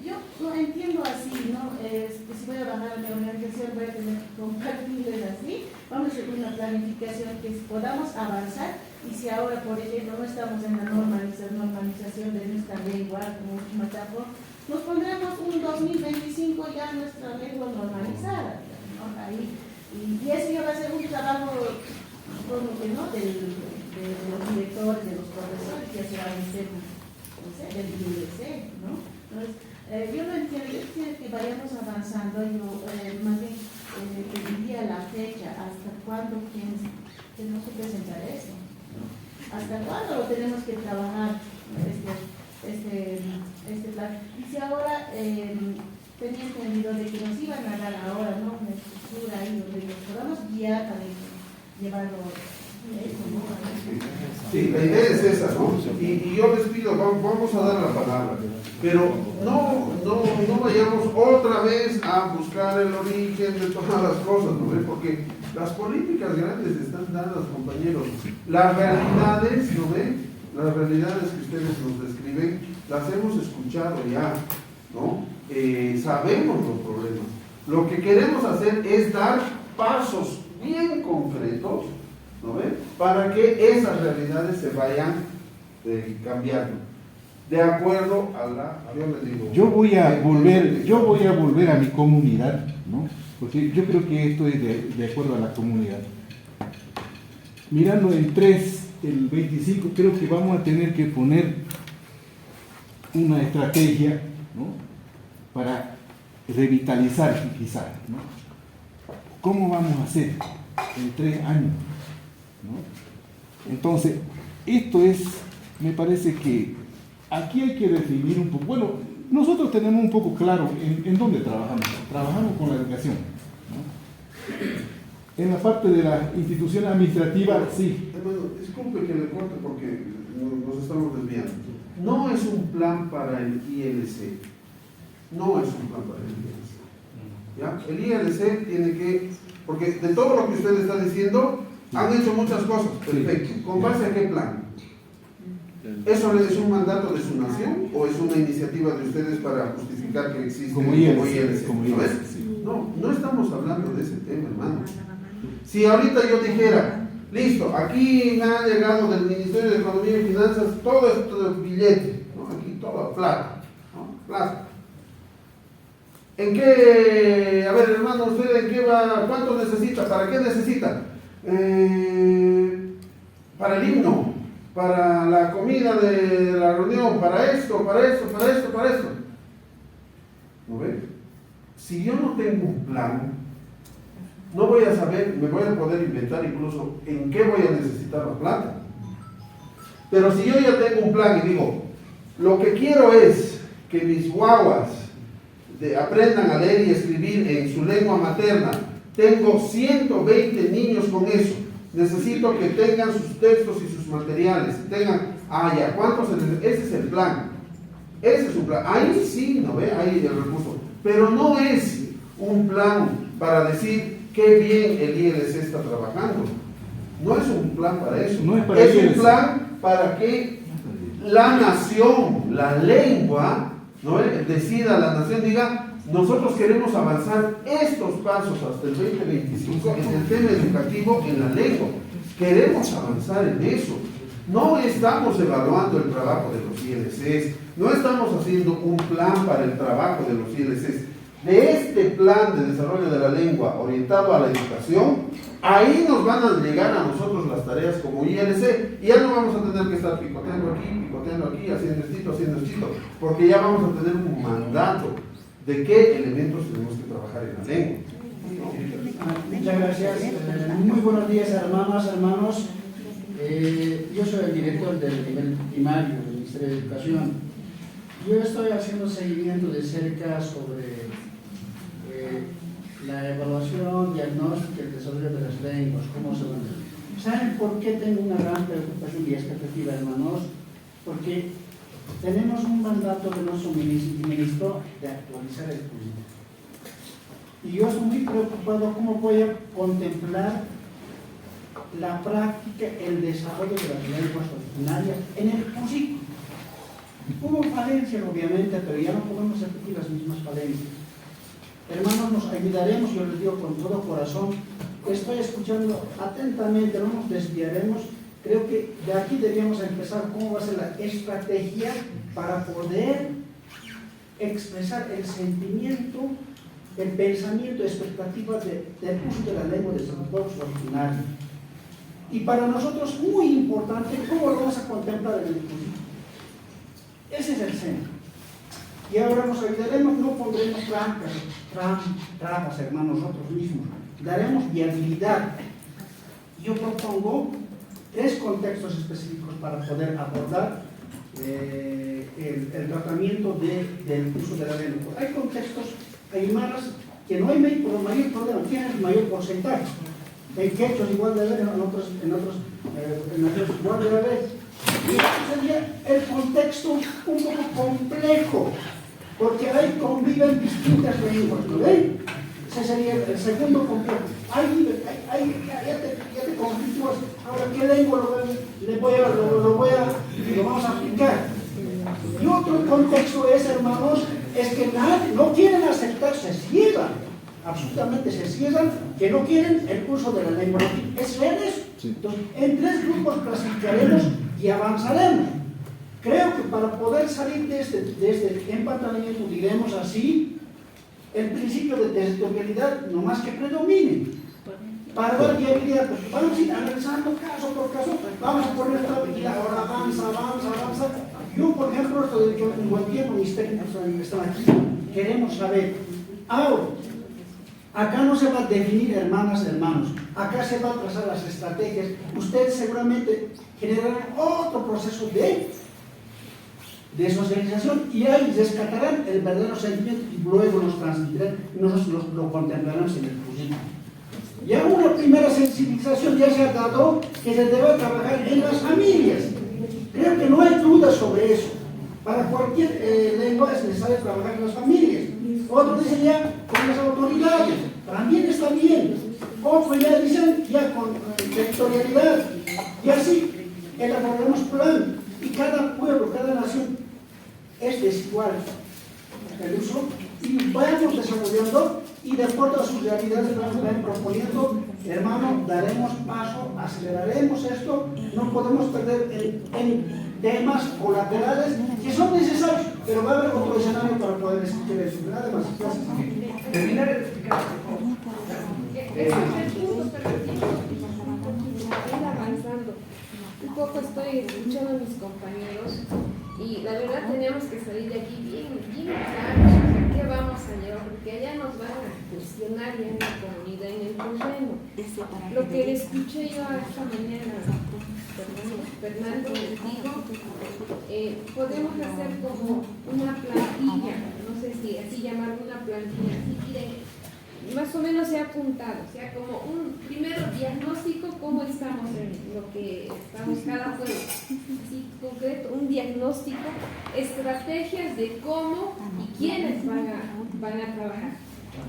S7: Yo lo entiendo así, ¿no? Si voy a bajar a mi organización, voy a tener que compartirles así. Vamos a hacer una planificación que podamos avanzar. Y si ahora, por ejemplo, no estamos en la normalización de nuestra lengua como último etapa, nos pondremos un 2025 ya nuestra lengua normalizada, ¿no? Ahí, y eso ya va a ser un trabajo, ¿no? de los directores, de los profesores, que será un tema, no sé, del ILC, ¿no? Entonces, yo lo entiendo, yo quiero que vayamos avanzando. Yo más bien pediría la fecha, hasta cuándo tenemos que presentar eso, ¿no? Hasta cuándo lo tenemos que trabajar este plan. Y si ahora tenía entendido de que nos iban a dar ahora, ¿no? Una estructura ahí donde nos podamos guiar para llevarlo.
S2: Sí, la idea es esa, ¿no? Y yo les pido, vamos a dar la palabra, pero no vayamos otra vez a buscar el origen de todas las cosas, ¿no? Porque las políticas grandes están dadas, compañeros. Las realidades, ¿no ven? Las realidades que ustedes nos describen, las hemos escuchado ya, ¿no? Sabemos los problemas. Lo que queremos hacer es dar pasos bien concretos, ¿no ven? Para que esas realidades se vayan cambiando. De acuerdo a la...
S8: Yo voy a volver a mi comunidad, ¿no? Porque yo creo que esto es de acuerdo a la comunidad. Mirando el 3, el 25, creo que vamos a tener que poner una estrategia, ¿no? Para revitalizar quizás, ¿no? ¿Cómo vamos a hacer en 3 años? ¿No? Entonces, esto es, me parece que aquí hay que definir un poco. Bueno, nosotros tenemos un poco claro en dónde trabajamos. Trabajamos con la educación, ¿no? En la parte de la institución administrativa, sí.
S2: Hermano, disculpe que le corte porque nos estamos desviando. No es un plan para el ILC. No es un plan para el ILC. ¿Ya? El ILC tiene que, porque de todo lo que usted está diciendo, han hecho muchas cosas, perfecto. ¿Con base a qué plan? ¿Eso es un mandato de su nación o es una iniciativa de ustedes para justificar que existe
S8: como ILC?
S2: ¿No ves? No estamos hablando de ese tema, hermano. Si ahorita yo dijera, listo, aquí me ha llegado del Ministerio de Economía y Finanzas todo esto de billete, ¿no? Aquí todo plata, ¿no? Plata. ¿En qué, a ver, hermano, usted en qué va, cuánto necesita, para qué necesita? Para el himno, para la comida de la reunión, para esto. ¿No ven? Si yo no tengo un plan, no voy a saber, me voy a poder inventar incluso en qué voy a necesitar la plata. Pero si yo ya tengo un plan y digo, lo que quiero es que mis guaguas aprendan a leer y escribir en su lengua materna, tengo 120 niños con eso, necesito que tengan sus textos y sus materiales, ya, ¿cuántos? Ese es el plan, ese es un plan, ahí sí, ¿no ve? Ahí el recurso, pero no es un plan para decir qué bien el ILC está trabajando, no es un plan para eso,
S8: no es para
S2: es
S8: ILC.
S2: Un plan para que la nación, la lengua, ¿no? Decida, la nación diga, nosotros queremos avanzar estos pasos hasta el 2025 en el tema educativo, en la lengua. Queremos avanzar en eso. No estamos evaluando el trabajo de los ILCs, no estamos haciendo un plan para el trabajo de los ILCs. De este plan de desarrollo de la lengua orientado a la educación, ahí nos van a llegar a nosotros las tareas como ILC y ya no vamos a tener que estar picoteando aquí, haciendo esto, porque ya vamos a tener un mandato de qué elementos tenemos que trabajar en la lengua.
S3: Muchas gracias. Muy buenos días, hermanas, hermanos.
S9: es del nivel primario del Ministerio de Educación. Yo estoy haciendo seguimiento de cerca sobre la evaluación, diagnóstico y el desarrollo de las lenguas, cómo se van a... ¿Saben por qué tengo una gran preocupación y expectativa, hermanos? Porque tenemos un mandato de nuestro ministro de actualizar el currículo. Y yo estoy muy preocupado cómo voy a contemplar la práctica, el desarrollo de las lenguas originarias en el currículo. Hubo falencias, obviamente, pero ya no podemos repetir las mismas falencias. Hermanos, nos ayudaremos, yo les digo con todo corazón, estoy escuchando atentamente, no nos desviaremos. Creo que de aquí debíamos empezar cómo va a ser la estrategia para poder expresar el sentimiento, el pensamiento, expectativas del uso de la lengua de los pueblos originarios. Y para nosotros muy importante, ¿cómo lo vamos a contemplar en el currículo? Ese es el centro. Y ahora nos ayudaremos, no pondremos trampas, hermanos, nosotros mismos. Daremos viabilidad. Yo propongo 3 contextos específicos para poder abordar el tratamiento del uso de la lengua. Hay contextos, hay maras que no hay mayor problema, tienen mayor porcentaje. En quechos igual de haber, en otros igual de haber. Y este sería el contexto un poco complejo, porque ahí conviven distintas lenguas, ¿no ven? Ese sería el segundo complejo. Ya te conflictúas. Ahora, ¿qué lengua lo vamos a aplicar? Y otro contexto es, hermanos, es que no quieren aceptar, se cierran, absolutamente se cierran, que no quieren el curso de la lengua. ¿Es real eso? Sí. Entonces, en 3 grupos clasificaremos y avanzaremos. Creo que para poder salir de este empantanamiento, diremos así, el principio de territorialidad no más que predomine. Para dar viabilidad, pues vamos a ir analizando caso por caso, vamos a poner estrategia, ahora avanza. Yo, por ejemplo, esto de que un buen tiempo mis técnicos están aquí, queremos saber, ahora, acá no se va a definir hermanos, acá se va a trazar las estrategias, ustedes seguramente generarán otro proceso de socialización y ahí rescatarán el verdadero sentimiento y luego nos transmitirán y nosotros lo contemplaremos en el currículum. Ya una primera sensibilización ya se ha dado que se debe trabajar en las familias. Creo que no hay duda sobre eso. Para cualquier lengua es necesario trabajar en las familias. Otros dicen ya con las autoridades, también está bien. Otros ya dicen ya con territorialidad. Y así elaboramos plan. Y cada pueblo, cada nación es desigual el uso y vamos desarrollando y de acuerdo a sus realidades vamos proponiendo, hermano, daremos paso, aceleraremos esto, no podemos perder en temas colaterales que son necesarios, pero va a haber otro escenario para poder escuchar eso. Nada más. Gracias.
S1: Terminar de explicar, por favor.
S5: Avanzando. Un poco estoy escuchando a mis compañeros y la verdad tenemos que salir de aquí bien claros, ¿qué vamos a llevar? Porque allá nos van a cuestionar ya en la comunidad, en el terreno. Lo que le escuché yo esta mañana, Fernando, les digo, podemos hacer como una plantilla, no sé si así llamarlo una plantilla, así miren, más o menos se ha apuntado, o sea, como un primero diagnóstico, cómo estamos en lo que estamos cada pueblo, así concreto, un diagnóstico, estrategias de cómo y quiénes van a trabajar.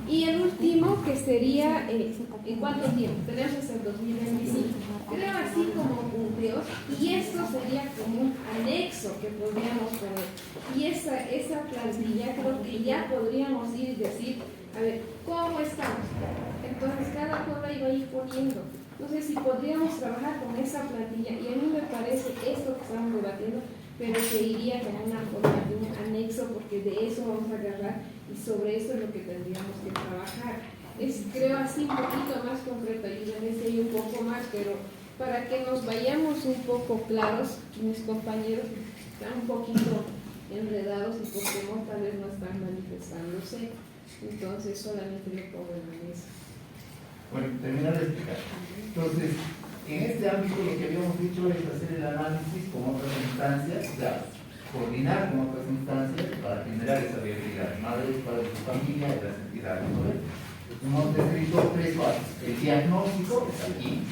S5: Y el último, que sería, ¿en cuánto tiempo? Tenemos hasta el 2025. Creo así como punteos, y esto sería como un anexo que podríamos poner. Y esa plantilla creo que ya podríamos ir y decir, a ver, ¿cómo estamos? Entonces cada pueblo ahí va a ir poniendo. No sé si podríamos trabajar con esa plantilla, y a mí me parece esto que estamos debatiendo, pero que iría como una forma de un anexo, porque de eso vamos a agarrar y sobre eso es lo que tendríamos que trabajar. Creo así un poquito más concreto, ayúdenme si hay un poco más, pero para que nos vayamos un poco claros, mis compañeros están un poquito enredados y porque no, tal vez no están manifestándose, entonces solamente lo pongo en la mesa.
S1: Bueno, terminar de explicar. Entonces, en este ámbito lo que habíamos dicho es hacer el análisis con otras instancias, o sea, coordinar con otras instancias para generar esa viabilidad, madres, padres de familia y las entidades, ¿no? Hemos descrito tres fases: el diagnóstico, es aquí,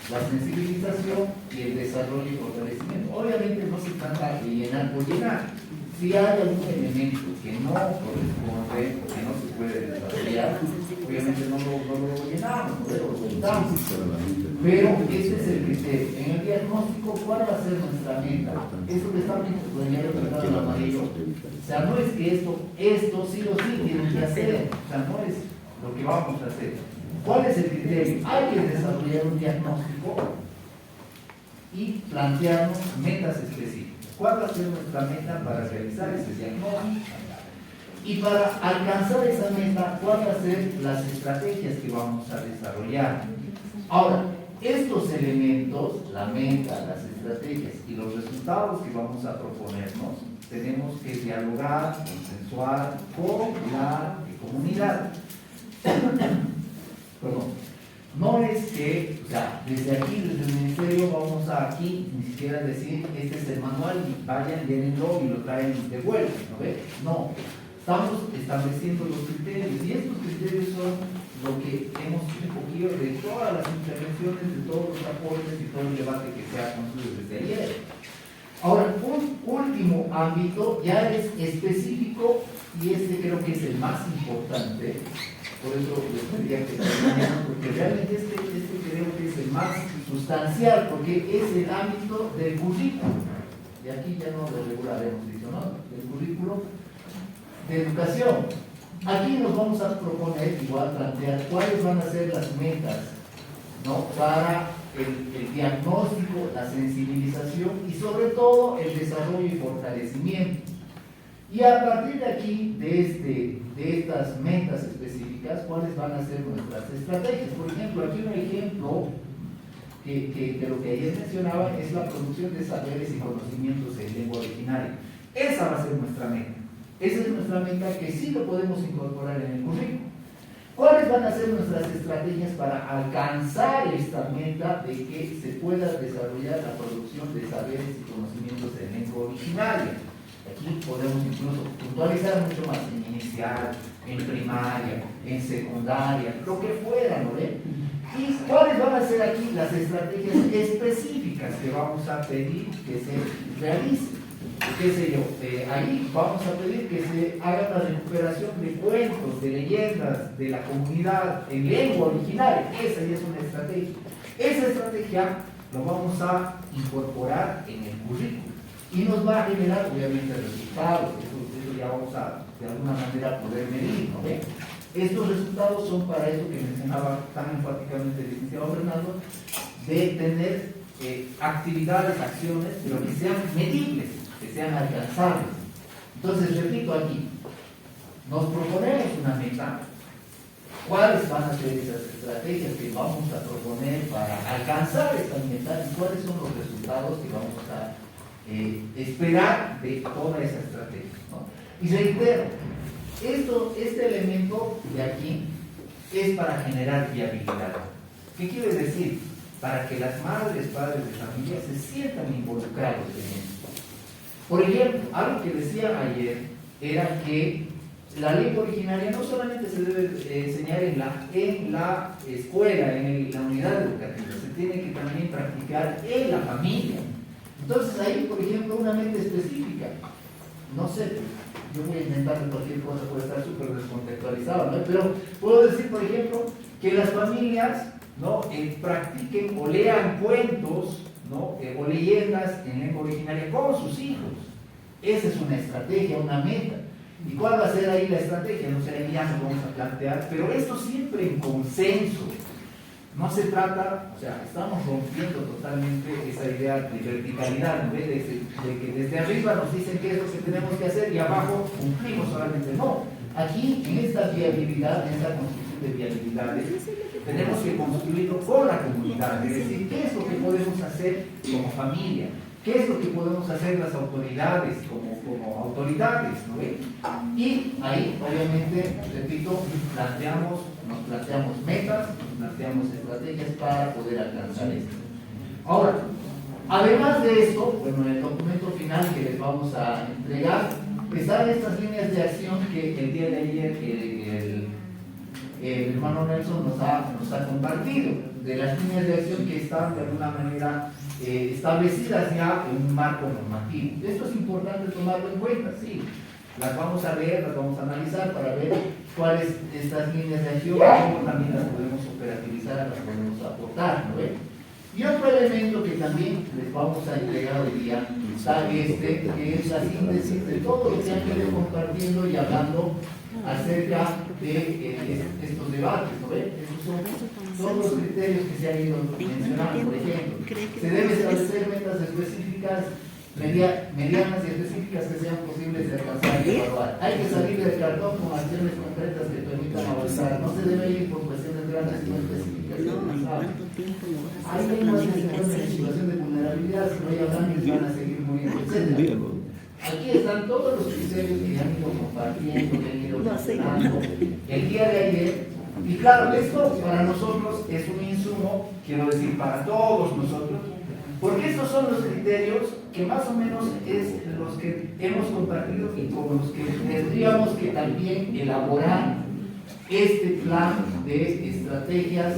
S1: la sensibilización y el desarrollo y fortalecimiento. Obviamente no se trata de llenar por llenar. Si hay algún elemento que no corresponde o que no se puede desarrollar, obviamente no lo llenamos, no lo ocultamos. Pero ese es el criterio. En el diagnóstico, ¿cuál va a ser nuestra meta? Eso que está en el amarillo. O sea, no es que esto sí o sí tienen que hacer. O sea, no es lo que vamos a hacer. ¿Cuál es el criterio? Hay que desarrollar un diagnóstico y plantearnos metas específicas. ¿Cuál va a ser nuestra meta para realizar ese diagnóstico? Y para alcanzar esa meta, ¿cuáles van a ser las estrategias que vamos a desarrollar? Ahora, estos elementos, la meta, las estrategias y los resultados que vamos a proponernos, tenemos que dialogar, consensuar con la comunidad. Perdón. No es que, o sea, desde aquí, desde el ministerio, vamos a aquí ni siquiera decir, este es el manual y vayan, llénenlo y lo traen de vuelta, ¿no ve? No, estamos estableciendo los criterios y estos criterios son lo que hemos recogido de todas las intervenciones, de todos los aportes y todo el debate que se ha construido desde ayer. Ahora, un último ámbito ya es específico y este creo que es el más importante. Por eso les pedía que terminaran, porque realmente este creo que es el más sustancial, porque es el ámbito del currículo. Y aquí ya no lo regularemos, dicho, ¿no? Del currículo de educación. Aquí nos vamos a proponer, igual plantear cuáles van a ser las metas, ¿no? Para el diagnóstico, la sensibilización y sobre todo el desarrollo y fortalecimiento. Y a partir de aquí, de estas metas específicas, ¿cuáles van a ser nuestras estrategias? Por ejemplo, aquí un ejemplo de lo que ayer mencionaba es la producción de saberes y conocimientos en lengua originaria. Esa va a ser nuestra meta. Esa es nuestra meta que sí lo podemos incorporar en el currículo. ¿Cuáles van a ser nuestras estrategias para alcanzar esta meta de que se pueda desarrollar la producción de saberes y conocimientos en lengua originaria? Aquí podemos incluso puntualizar mucho más en inicial, en primaria, en secundaria, lo que fuera, ¿no ve? ¿Y cuáles van a ser aquí las estrategias específicas que vamos a pedir que se realicen? ¿Qué sé yo? Ahí vamos a pedir que se haga la recuperación de cuentos, de leyendas de la comunidad en lengua originaria. Esa ya es una estrategia. Esa estrategia lo vamos a incorporar en el currículo. Y nos va a generar, obviamente, resultados. Eso ya vamos a, de alguna manera, poder medir, ¿no ve? Estos resultados son para eso que mencionaba tan enfáticamente el licenciado Fernando, de tener actividades, acciones, pero que sean medibles, que sean alcanzables. Entonces, repito aquí, nos proponemos una meta. ¿Cuáles van a ser esas estrategias que vamos a proponer para alcanzar esta meta y cuáles son los resultados que vamos a esperar de toda esa estrategia, ¿no? Y reitero, este elemento de aquí es para generar viabilidad. ¿Qué quiere decir? Para que las madres, padres de familia se sientan involucrados en esto. Por ejemplo, algo que decía ayer era que la lengua originaria no solamente se debe enseñar en la escuela, en la unidad educativa, se tiene que también practicar en la familia. Entonces ahí, por ejemplo, una meta específica, no sé, yo voy a inventar cualquier cosa, puede estar súper descontextualizado, ¿no? Pero puedo decir, por ejemplo, que las familias, ¿no? Practiquen o lean cuentos, ¿no? O leyendas en lengua originaria con sus hijos. Esa es una estrategia, una meta. ¿Y cuál va a ser ahí la estrategia? No sé, ahí ya nos vamos a plantear, pero esto siempre en consenso. No se trata, o sea, estamos rompiendo totalmente esa idea de verticalidad, ¿no? De que desde arriba nos dicen qué es lo que tenemos que hacer y abajo cumplimos solamente. No, aquí en esta viabilidad, en esta construcción de viabilidades, tenemos que construirlo con la comunidad, es decir, qué es lo que podemos hacer como familia, qué es lo que podemos hacer las autoridades como autoridades, ¿no? Y ahí, obviamente, repito, nos planteamos metas, nos planteamos estrategias para poder alcanzar esto. Ahora, además de esto, bueno, en el documento final que les vamos a entregar, están estas líneas de acción que el día de ayer el hermano Nelson nos ha compartido, de las líneas de acción que están de alguna manera establecidas ya en un marco normativo. Esto es importante tomarlo en cuenta, sí. Las vamos a leer, las vamos a analizar para ver cuáles estas líneas de acción, cómo también las podemos operativizar, las podemos aportar, ¿no ve? Y otro elemento que también les vamos a entregar hoy día está que es la síntesis de todo lo que han ido compartiendo y hablando acerca de estos debates, ¿no ve? Esos son los criterios que se han ido mencionando. Por ejemplo, se debe establecer metas específicas, medianas y específicas que sean posibles de alcanzar y evaluar. Hay que salir del cartón con acciones concretas que permitan avanzar. No se debe ir por cuestiones grandes sino específicas. Hay lenguas que se encuentran en situación de vulnerabilidad, si no hay hablantes van a seguir muriendo, etc. Aquí están todos los criterios que han ido compartiendo, que han ido mencionando el día de ayer. Y claro, esto para nosotros es un insumo, quiero decir, para todos nosotros, porque estos son los criterios que más o menos es los que hemos compartido y con los que tendríamos que también elaborar este plan de estrategias,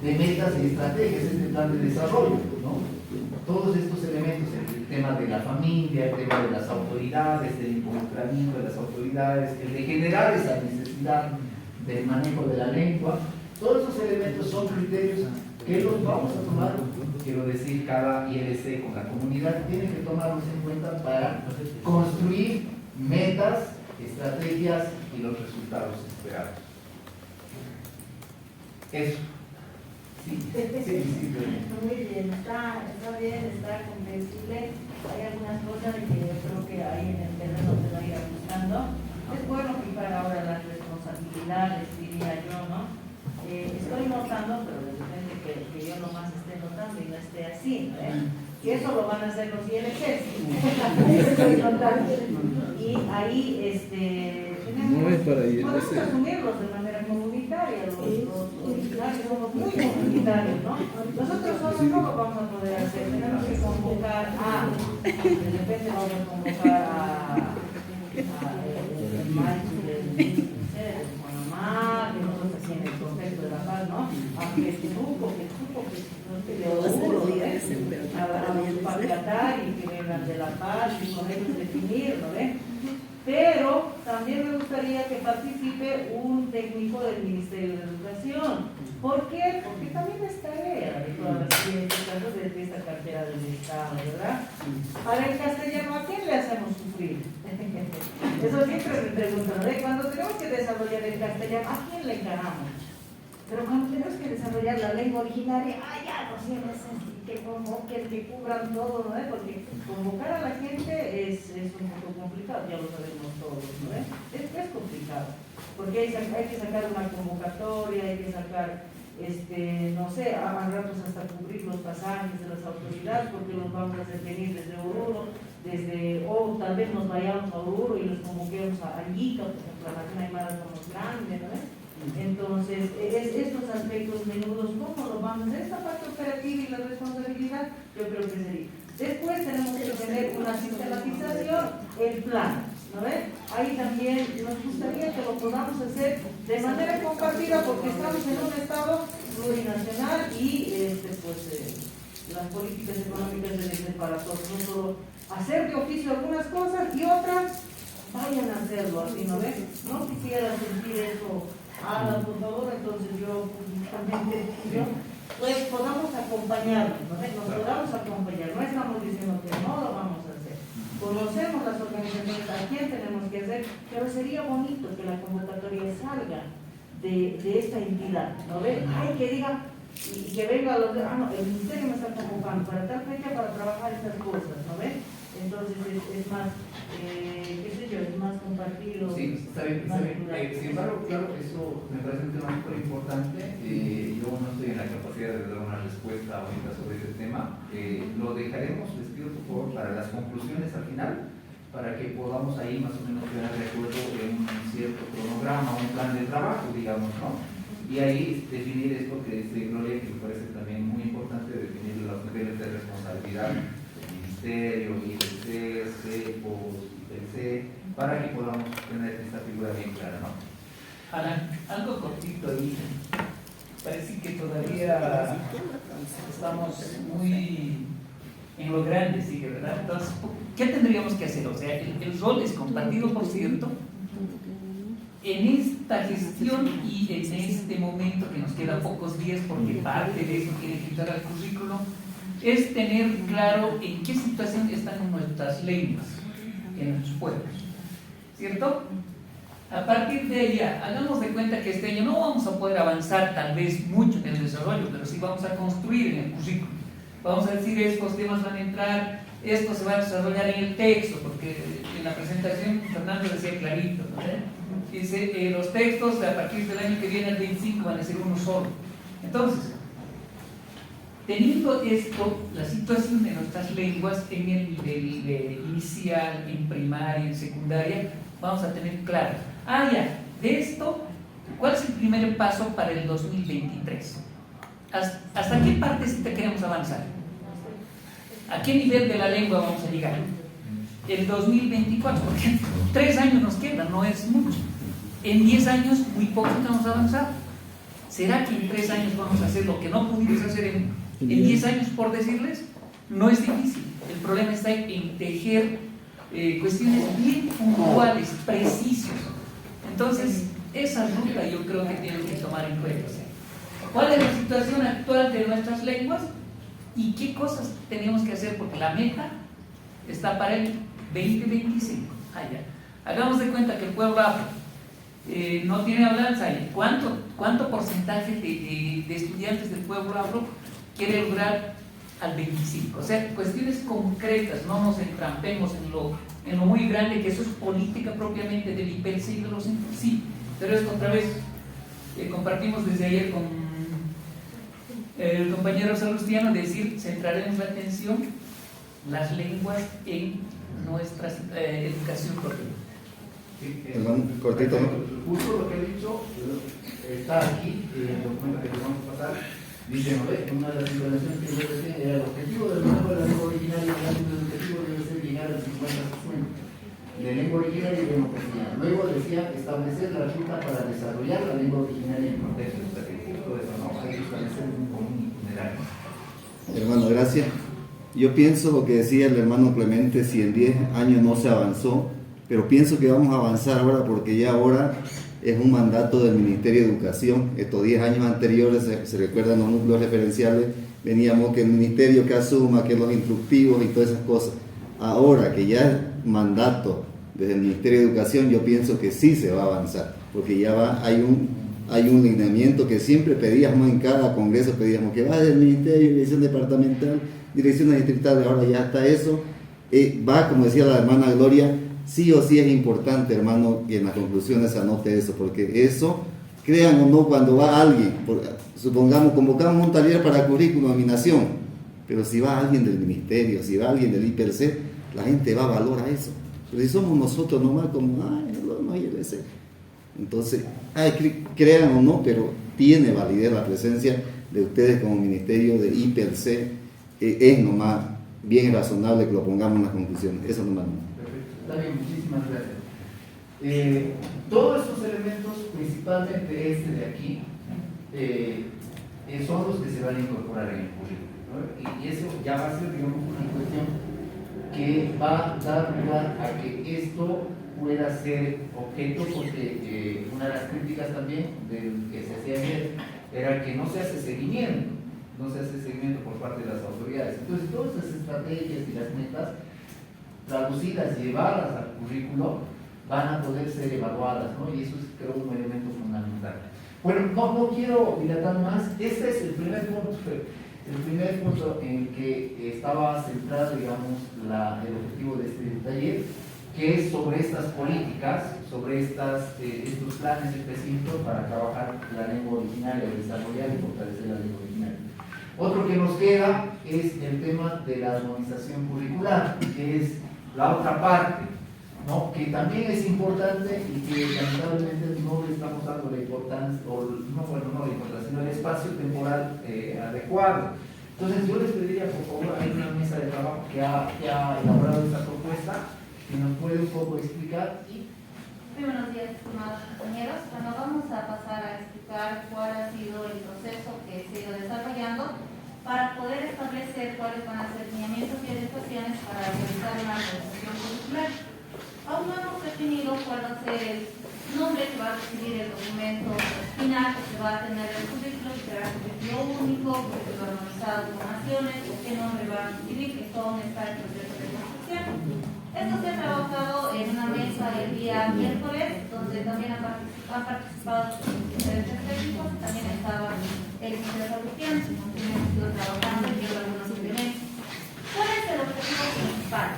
S1: de metas y estrategias, este plan de desarrollo, ¿no? Todos estos elementos, el tema de la familia, el tema de las autoridades, del involucramiento de las autoridades, el de generar esa necesidad del manejo de la lengua, todos esos elementos son criterios que los vamos a tomar, quiero decir, cada ILC con la comunidad tiene que tomarlos en cuenta para construir metas, estrategias y los resultados esperados. Eso. Sí, sí.
S6: Muy bien, está bien, está comprensible. Hay algunas cosas que yo creo que ahí en el terreno se va a ir ajustando. Es bueno fijar ahora las responsabilidades, diría yo, ¿no? Estoy notando, pero de repente que yo nomás esté notando y no esté así, ¿no? Y eso lo van a hacer los ILCs. Estoy notando. Y ahí tenemos, podemos asumirlos de manera comunitaria, los originarios somos muy comunitarios, ¿no? Nosotros solos no lo vamos a poder hacer, tenemos que convocar de repente vamos a convocar el maestro de Panamá, que nosotros aquí en el contexto de La Paz, ¿no? Aunque que supo que no te dio duro, a Pacatar y que vengan de La Paz y con ellos definir, ¿no ve? Pero también me gustaría que participe un técnico del Ministerio de Educación. ¿Por qué? Porque también es tarea de todas las científicas de esta cartera del Estado, ¿verdad? Para el castellano, ¿a quién le hacemos sufrir? Eso siempre me preguntan, ¿no? Cuando tenemos que desarrollar el castellano, ¿a quién le encaramos? Pero cuando tenemos que desarrollar la lengua originaria, ya no siempre que convoquen, que cubran todo, ¿no? Porque convocar a la gente es un poco complicado, ya lo sabemos todos, ¿no? Es complicado, porque hay que sacar una convocatoria, hay que sacar, no sé, a ratos hasta cubrir los pasajes de las autoridades, porque los vamos a hacer venir desde Oruro, o tal vez nos vayamos a Oruro y los convoquemos a Ica, porque la Nación Aymara somos grandes, ¿no? Entonces, estos aspectos menudos, ¿cómo lo vamos a hacer? Esta parte operativa y la responsabilidad, yo creo que sería. Después tenemos que tener una sistematización, el plan, ¿no ves? Ahí también nos gustaría que lo podamos hacer de manera compartida porque estamos en un estado plurinacional y las políticas económicas deben ser para todos, no solo hacer de oficio algunas cosas y otras vayan a hacerlo así, ¿no ves? No quisiera sentir eso. Por favor, entonces yo pues podamos acompañarnos, ¿no? Nos podamos acompañar, no estamos diciendo que no lo vamos a hacer, conocemos las organizaciones, a quién tenemos que hacer, pero sería bonito que la convocatoria salga de esta entidad, ¿no ve? Ay, que diga, y que venga los no, el ministerio me está convocando para tal fecha para trabajar estas cosas, ¿no ve? Entonces es más, qué sé yo, es más compartido.
S1: Sí, está bien. Sin embargo, claro, eso me parece un tema súper importante. Yo no estoy en la capacidad de dar una respuesta ahorita sobre ese tema. Lo dejaremos, les pido por favor, para las conclusiones al final, para que podamos ahí más o menos quedar de acuerdo en un cierto cronograma, un plan de trabajo, digamos, ¿no? Y ahí definir esto que dice Gloria, que me parece también muy importante, definir los niveles de responsabilidad del Ministerio, IPC, CEPOS, IPC, para que podamos tener esta figura bien clara, ¿no?
S4: Alan, algo cortito ahí. Parece que todavía estamos muy en lo grande, sí, ¿verdad? Entonces, ¿qué tendríamos que hacer? O sea, el rol es compartido, por cierto, en esta gestión y en este momento que nos quedan pocos días, porque parte de eso tiene que entrar al currículo, es tener claro en qué situación están nuestras lenguas en nuestros pueblos, ¿cierto? A partir de allá, hagamos de cuenta que este año no vamos a poder avanzar tal vez mucho en el desarrollo, pero sí vamos a construir en el currículo. Vamos a decir, estos temas van a entrar, esto se va a desarrollar en el texto, porque en la presentación Fernando decía clarito, ¿no? Dice, los textos a partir del año que viene, el 25, van a ser uno solo. Entonces, teniendo esto, la situación de nuestras lenguas en el nivel inicial, en primaria, en secundaria, vamos a tener claro. Ya, de esto, ¿cuál es el primer paso para el 2023? ¿Hasta qué parte queremos avanzar? ¿A qué nivel de la lengua vamos a llegar? El 2024, porque 3 años nos quedan, no es mucho. En 10 años, muy poco estamos avanzando. ¿Será que en 3 años vamos a hacer lo que no pudimos hacer en 10 años, por decirles? No es difícil. El problema está en tejer cuestiones bien puntuales, precisos. Entonces, esa ruta yo creo que tienen que tomar en cuenta. ¿Cuál es la situación actual de nuestras lenguas y qué cosas tenemos que hacer? Porque la meta está para el 2025. Hagamos de cuenta que el pueblo afro no tiene hablanza. ¿Cuánto porcentaje de estudiantes del pueblo afro quiere lograr al 25? O sea, cuestiones concretas, no nos entrampemos en lo muy grande, que eso es política propiamente del IPLC y de los centros. Sí, pero esto otra vez compartimos desde ayer con el compañero Salustiano, decir, centraremos la atención las lenguas en nuestra educación propia.
S2: Cortito, ¿no?
S1: Justo lo que he dicho está aquí, en el documento que les vamos a pasar. Dice, una de las intervenciones que yo decía era el objetivo del manual de la lengua originaria y el ámbito educativo debe ser llegar al 50% de lengua originaria y lengua castellana. Luego decía establecer la ruta para desarrollar la lengua originaria en contexto estratégico. Todo eso, ¿no? Hay que establecer un común itinerario.
S10: Hermano, gracias. Yo pienso lo que decía el hermano Clemente, si en 10 años no se avanzó, pero pienso que vamos a avanzar ahora porque ya ahora es un mandato del Ministerio de Educación. Estos 10 años anteriores, se recuerdan los núcleos referenciales, veníamos que el Ministerio que asuma, que los instructivos y todas esas cosas. Ahora que ya es mandato desde el Ministerio de Educación, yo pienso que sí se va a avanzar, porque ya hay un lineamiento que siempre pedíamos en cada congreso, pedíamos que vaya del Ministerio, dirección departamental, direcciones distritales, ahora ya está eso. Va, como decía la hermana Gloria, sí o sí es importante, hermano, que en las conclusiones se anote eso, porque eso, crean o no, cuando va alguien, supongamos, convocamos un taller para currículum, nominación, pero si va alguien del ministerio, si va alguien del IPLC, la gente va a valorar eso. Pero si somos nosotros nomás como, no IPLC. Entonces, crean o no, pero tiene validez la presencia de ustedes como ministerio de IPLC, es nomás bien razonable que lo pongamos en las conclusiones, eso nomás no.
S1: Está bien, muchísimas gracias. Todos estos elementos, principalmente este de aquí, son los que se van a incorporar en el currículum, ¿no? Y eso ya va a ser, digamos, una cuestión que va a dar lugar a que esto pueda ser objeto, porque una de las críticas también del que se hacía ayer era que no se hace seguimiento por parte de las autoridades. Entonces, todas esas estrategias y las metas traducidas, llevadas al currículo, van a poder ser evaluadas, ¿no? Y eso es, creo, un elemento fundamental. Bueno, no quiero dilatar más. Este es el primer punto en el que estaba centrado, digamos, el objetivo de este taller, que es sobre estas políticas, sobre estos planes específicos para trabajar la lengua originaria, desarrollar y fortalecer la lengua originaria. Otro que nos queda es el tema de la armonización curricular, que es la otra parte ¿no? Que también es importante y que lamentablemente no le estamos dando la importancia, no la importancia, sino el espacio temporal adecuado. Entonces yo les pediría, por favor, hay una mesa de trabajo que ha elaborado esta propuesta, que nos puede un poco explicar.
S11: Muy buenos días, estimados compañeros. Bueno, vamos a pasar a explicar cuál ha sido el proceso que se ha ido desarrollando para poder establecer cuáles van a ser lineamientos y orientaciones para realizar una organización curricular. Aún no hemos definido cuál va a ser el nombre que va a recibir el documento final que se va a tener el currículo, que será currículo único, currículo armonizado con naciones, o qué nombre va a recibir, que todo está en proceso de construcción. Esto se ha trabajado en una mesa el día miércoles, donde también han participado diferentes técnicos, también estaba el ingeniero Agustín, con quien hemos ido trabajando y dio algunos elementos. ¿Cuál es el objetivo principal?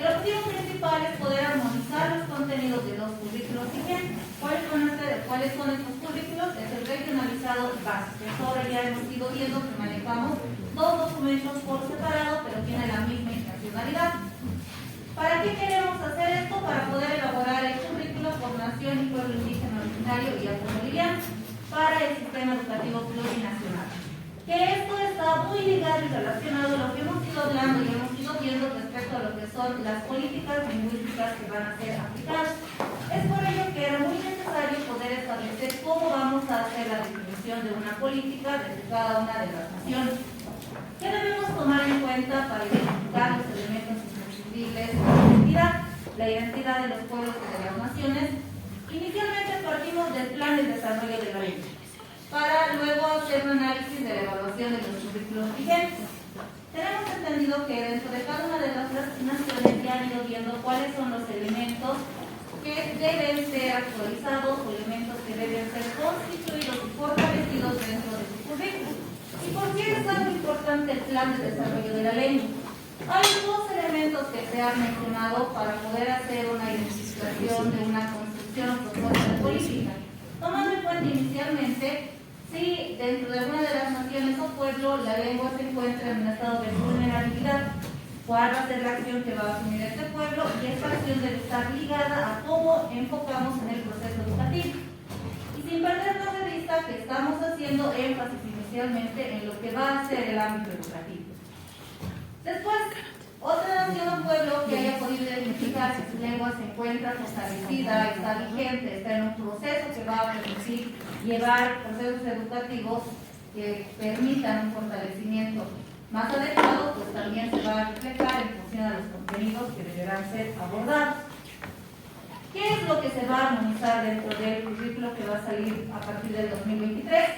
S11: El objetivo principal es poder armonizar los contenidos de los currículos vigentes. ¿Cuáles son estos currículos? Es el regionalizado básico. Ahora ya hemos ido viendo que manejamos dos documentos por separado, pero tienen la misma intencionalidad. ¿Para qué queremos hacer esto? Para poder elaborar el currículo por nación y pueblo indígena originario y afroboliviano para el sistema educativo plurinacional. Que esto está muy ligado y relacionado a lo que hemos ido hablando y hemos ido viendo respecto a lo que son las políticas lingüísticas que van a ser aplicadas. Es por ello que era muy necesario poder establecer cómo vamos a hacer la definición de una política desde cada una de las naciones. ¿Qué debemos tomar en cuenta para identificar los elementos imprescindibles de la identidad de los pueblos y de las naciones? Inicialmente partimos del plan de desarrollo de la ley, para luego hacer un análisis de la evaluación de los currículos vigentes. Tenemos entendido que dentro de cada una de las naciones ya han ido viendo cuáles son los elementos que deben ser actualizados o elementos que deben ser constituidos y fortalecidos dentro de su currículo. ¿Y por qué es tan importante el plan de desarrollo de la lengua? Hay dos elementos que se han mencionado para poder hacer una identificación de una construcción o propuesta de política. Tomando en cuenta inicialmente si dentro de una de las naciones o pueblo la lengua se encuentra en un estado de vulnerabilidad, cuál va a ser la acción que va a asumir este pueblo, y esta acción debe estar ligada a cómo enfocamos en el proceso educativo. Y sin perdernos de vista que estamos haciendo énfasis inicialmente en lo que va a ser el ámbito educativo. Después, otra nación o pueblo que haya podido identificar si su lengua se encuentra fortalecida, está vigente, está en un proceso que va a permitir llevar procesos educativos que permitan un fortalecimiento más adecuado, pues también se va a reflejar en función a los contenidos que deberán ser abordados. ¿Qué es lo que se va a armonizar dentro del currículo que va a salir a partir del 2023?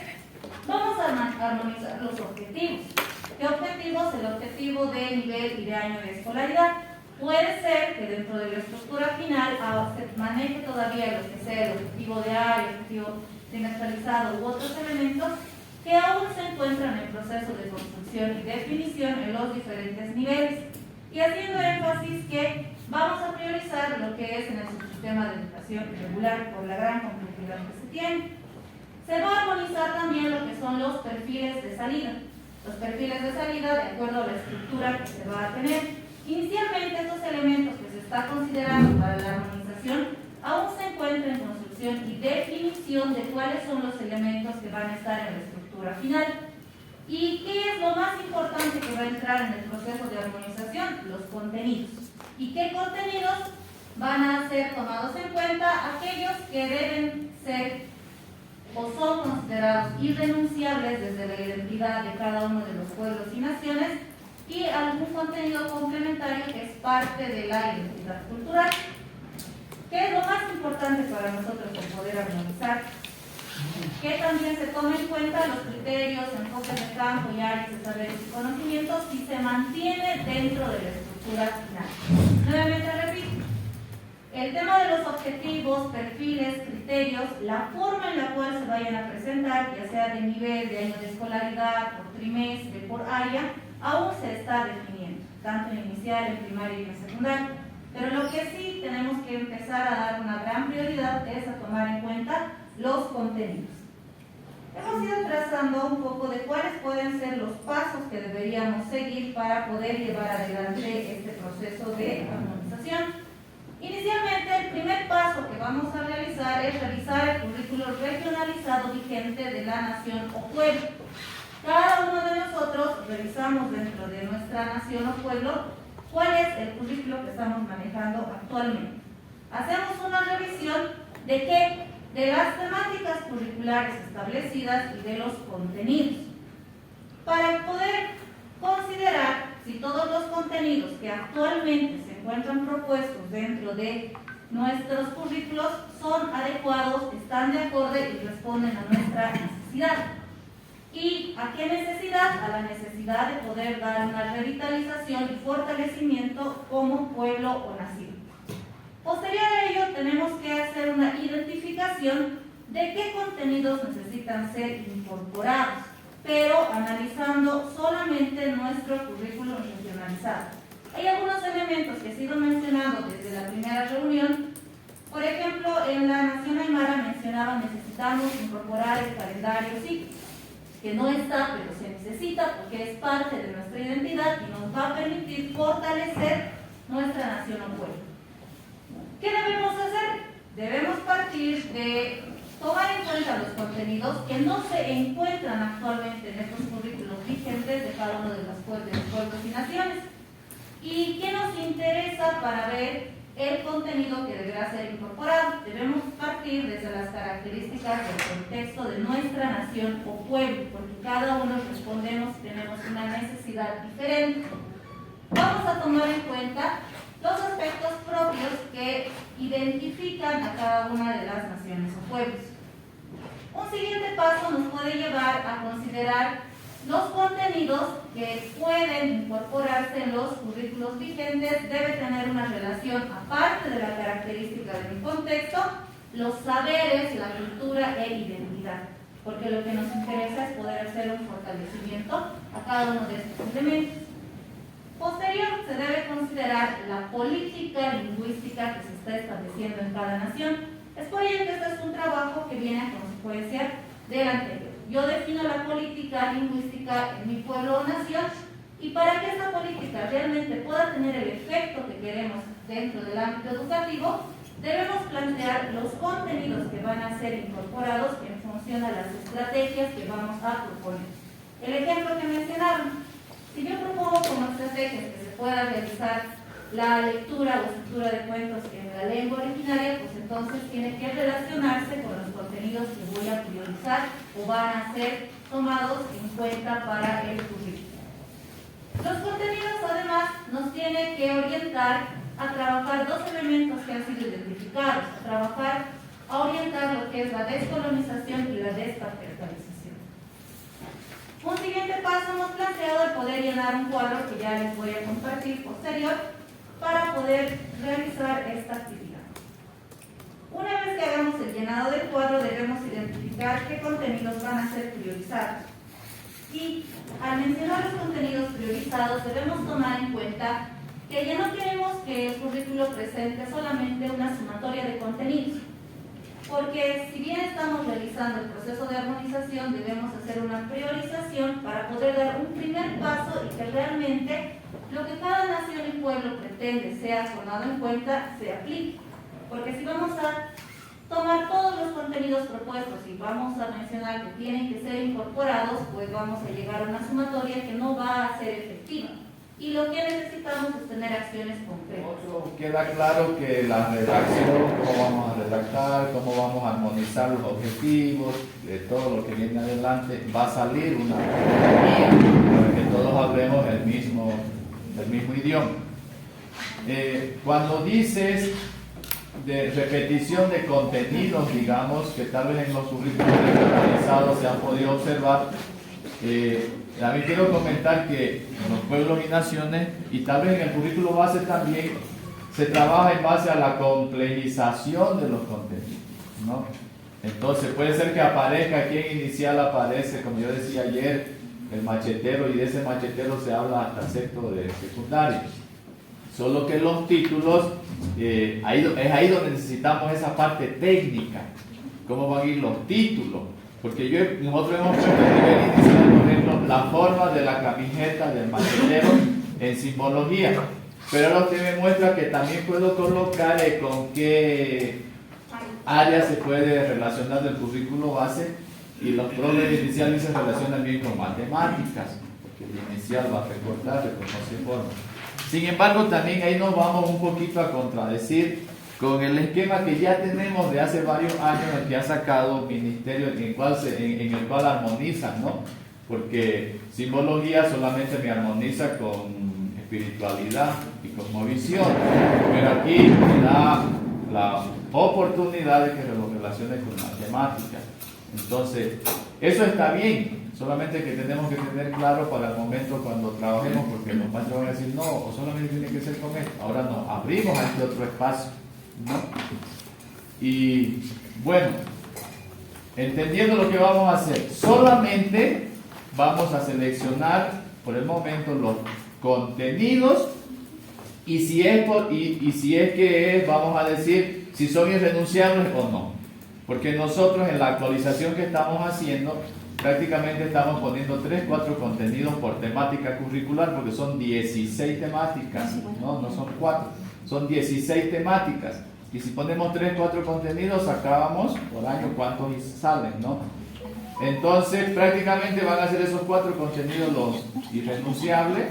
S11: Vamos a armonizar los objetivos. ¿Qué objetivos? El objetivo de nivel y de año de escolaridad. Puede ser que dentro de la estructura final se maneje todavía lo que sea el objetivo de área, el objetivo trimestralizado u otros elementos que aún se encuentran en proceso de construcción y definición en los diferentes niveles. Y haciendo énfasis que vamos a priorizar lo que es en el subsistema de educación regular por la gran complejidad que se tiene. Se va a armonizar también lo que son los perfiles de salida. Los perfiles de salida de acuerdo a la estructura que se va a tener. Inicialmente estos elementos que se está considerando para la armonización aún se encuentran en construcción y definición de cuáles son los elementos que van a estar en la estructura final. ¿Y qué es lo más importante que va a entrar en el proceso de armonización? Los contenidos. ¿Y qué contenidos van a ser tomados en cuenta? Aquellos que deben ser o son considerados irrenunciables desde la identidad de cada uno de los pueblos y naciones, y algún contenido complementario que es parte de la identidad cultural. ¿Qué es lo más importante para nosotros el poder armonizar? Que también se tomen en cuenta los criterios, enfoques de campo y áreas de saberes y conocimientos y se mantiene dentro de la estructura final. Nuevamente repito, el tema de los objetivos, perfiles, criterios, la forma en la cual se vayan a presentar, ya sea de nivel, de año de escolaridad, por trimestre, por área, aún se está definiendo, tanto en inicial, en primaria y en secundaria. Pero lo que sí tenemos que empezar a dar una gran prioridad es a tomar en cuenta los contenidos. Hemos ido trazando un poco de cuáles pueden ser los pasos que deberíamos seguir para poder llevar adelante este proceso de armonización. Inicialmente primer paso que vamos a realizar es revisar el currículo regionalizado vigente de la nación o pueblo. Cada uno de nosotros revisamos dentro de nuestra nación o pueblo cuál es el currículo que estamos manejando actualmente. Hacemos una revisión de qué, de las temáticas curriculares establecidas y de los contenidos, para poder considerar si todos los contenidos que actualmente se encuentran propuestos dentro de nuestros currículos son adecuados, están de acuerdo y responden a nuestra necesidad. ¿Y a qué necesidad? A la necesidad de poder dar una revitalización y fortalecimiento como pueblo o nación. Posterior a ello, tenemos que hacer una identificación de qué contenidos necesitan ser incorporados, pero analizando solamente nuestro currículo regionalizado. Hay algunos elementos que he sido mencionando desde la primera reunión. Por ejemplo, en la Nación Aymara mencionaban necesitamos incorporar el calendario cíclico, que no está, pero se necesita porque es parte de nuestra identidad y nos va a permitir fortalecer nuestra nación o pueblo. ¿Qué debemos hacer? Debemos partir de tomar en cuenta los contenidos que no se encuentran actualmente en estos currículos vigentes de cada uno de los pueblos y naciones. ¿Y qué nos interesa para ver el contenido que deberá ser incorporado? Debemos partir desde las características del contexto de nuestra nación o pueblo, porque cada uno respondemos y tenemos una necesidad diferente. Vamos a tomar en cuenta los aspectos propios que identifican a cada una de las naciones o pueblos. Un siguiente paso nos puede llevar a considerar los contenidos que pueden incorporarse en los currículos vigentes. Debe tener una relación, aparte de la característica de mi contexto, los saberes, la cultura e identidad, porque lo que nos interesa es poder hacer un fortalecimiento a cada uno de estos elementos. Posterior, se debe considerar la política lingüística que se está estableciendo en cada nación. Es por ello que este es un trabajo que viene a consecuencia del anterior. Yo defino la política lingüística en mi pueblo o nación, y para que esta política realmente pueda tener el efecto que queremos dentro del ámbito educativo, debemos plantear los contenidos que van a ser incorporados en función a las estrategias que vamos a proponer. El ejemplo que mencionaron: si yo propongo como estrategias que se pueda realizar la lectura o escritura de cuentos en la lengua originaria, pues entonces tiene que relacionarse con los contenidos que voy a priorizar o van a ser tomados en cuenta para el currículo. Los contenidos además nos tienen que orientar a trabajar dos elementos que han sido identificados, a orientar lo que es la descolonización y la despatriarcalización. Un siguiente paso hemos planteado el poder llenar un cuadro que ya les voy a compartir posterior para poder realizar esta actividad. Una vez que hagamos el llenado del cuadro, debemos identificar qué contenidos van a ser priorizados. Y al mencionar los contenidos priorizados, debemos tomar en cuenta que ya no queremos que el currículo presente solamente una sumatoria de contenidos, porque si bien estamos realizando el proceso de armonización, debemos hacer una priorización para poder dar un primer paso y que realmente lo que cada nación y pueblo pretende sea tomado en cuenta se aplique. Porque si vamos a tomar todos los contenidos propuestos y vamos a mencionar que tienen que ser incorporados, pues vamos a llegar a una sumatoria que no va a ser efectiva. Y lo que necesitamos es tener acciones concretas.
S1: Queda claro que la redacción, cómo vamos a redactar, cómo vamos a armonizar los objetivos, de todo lo que viene adelante, va a salir una guía para que todos hablemos el mismo idioma. Cuando dices de repetición de contenidos, digamos, que tal vez en los currículos regionalizados se han podido observar, también quiero comentar que en los pueblos y naciones, y tal vez en el currículo base también, se trabaja en base a la complejización de los contenidos, ¿no? Entonces puede ser que aparezca aquí en inicial, aparece, como yo decía ayer, el machetero, y de ese machetero se habla hasta sexto de secundario. Solo que los títulos, es ahí donde necesitamos esa parte técnica, cómo van a ir los títulos. Porque nosotros hemos puesto a nivel inicial, por ejemplo, la forma de la camiseta del machetero en simbología. pero lo que me muestra que también puedo colocar con qué área se puede relacionar del currículo base, y los profes iniciales se relacionan bien con matemáticas, porque el inicial va a recortar, reconoce forma. Sin embargo, también ahí nos vamos un poquito a contradecir con el esquema que ya tenemos de hace varios años, el que ha sacado el ministerio, en el cual armonizan, ¿no? Porque simbología solamente me armoniza con espiritualidad y cosmovisión, pero aquí me da la oportunidad de que lo relacione con matemáticas. Entonces, eso está bien, solamente que tenemos que tener claro para el momento cuando trabajemos, porque los maestros van a decir, no, o solamente tiene que ser con esto. Ahora nos abrimos a este otro espacio, ¿no? Y bueno, entendiendo lo que vamos a hacer, solamente vamos a seleccionar por el momento los contenidos, y si es que es, vamos a decir si son irrenunciables o no. Porque nosotros en la actualización que estamos haciendo, prácticamente estamos poniendo 3, 4 contenidos por temática curricular, porque son 16 temáticas, no son 4, son 16 temáticas. Y si ponemos 3, 4 contenidos, sacábamos por año cuántos salen, ¿no? Entonces, prácticamente van a ser esos 4 contenidos los irrenunciables,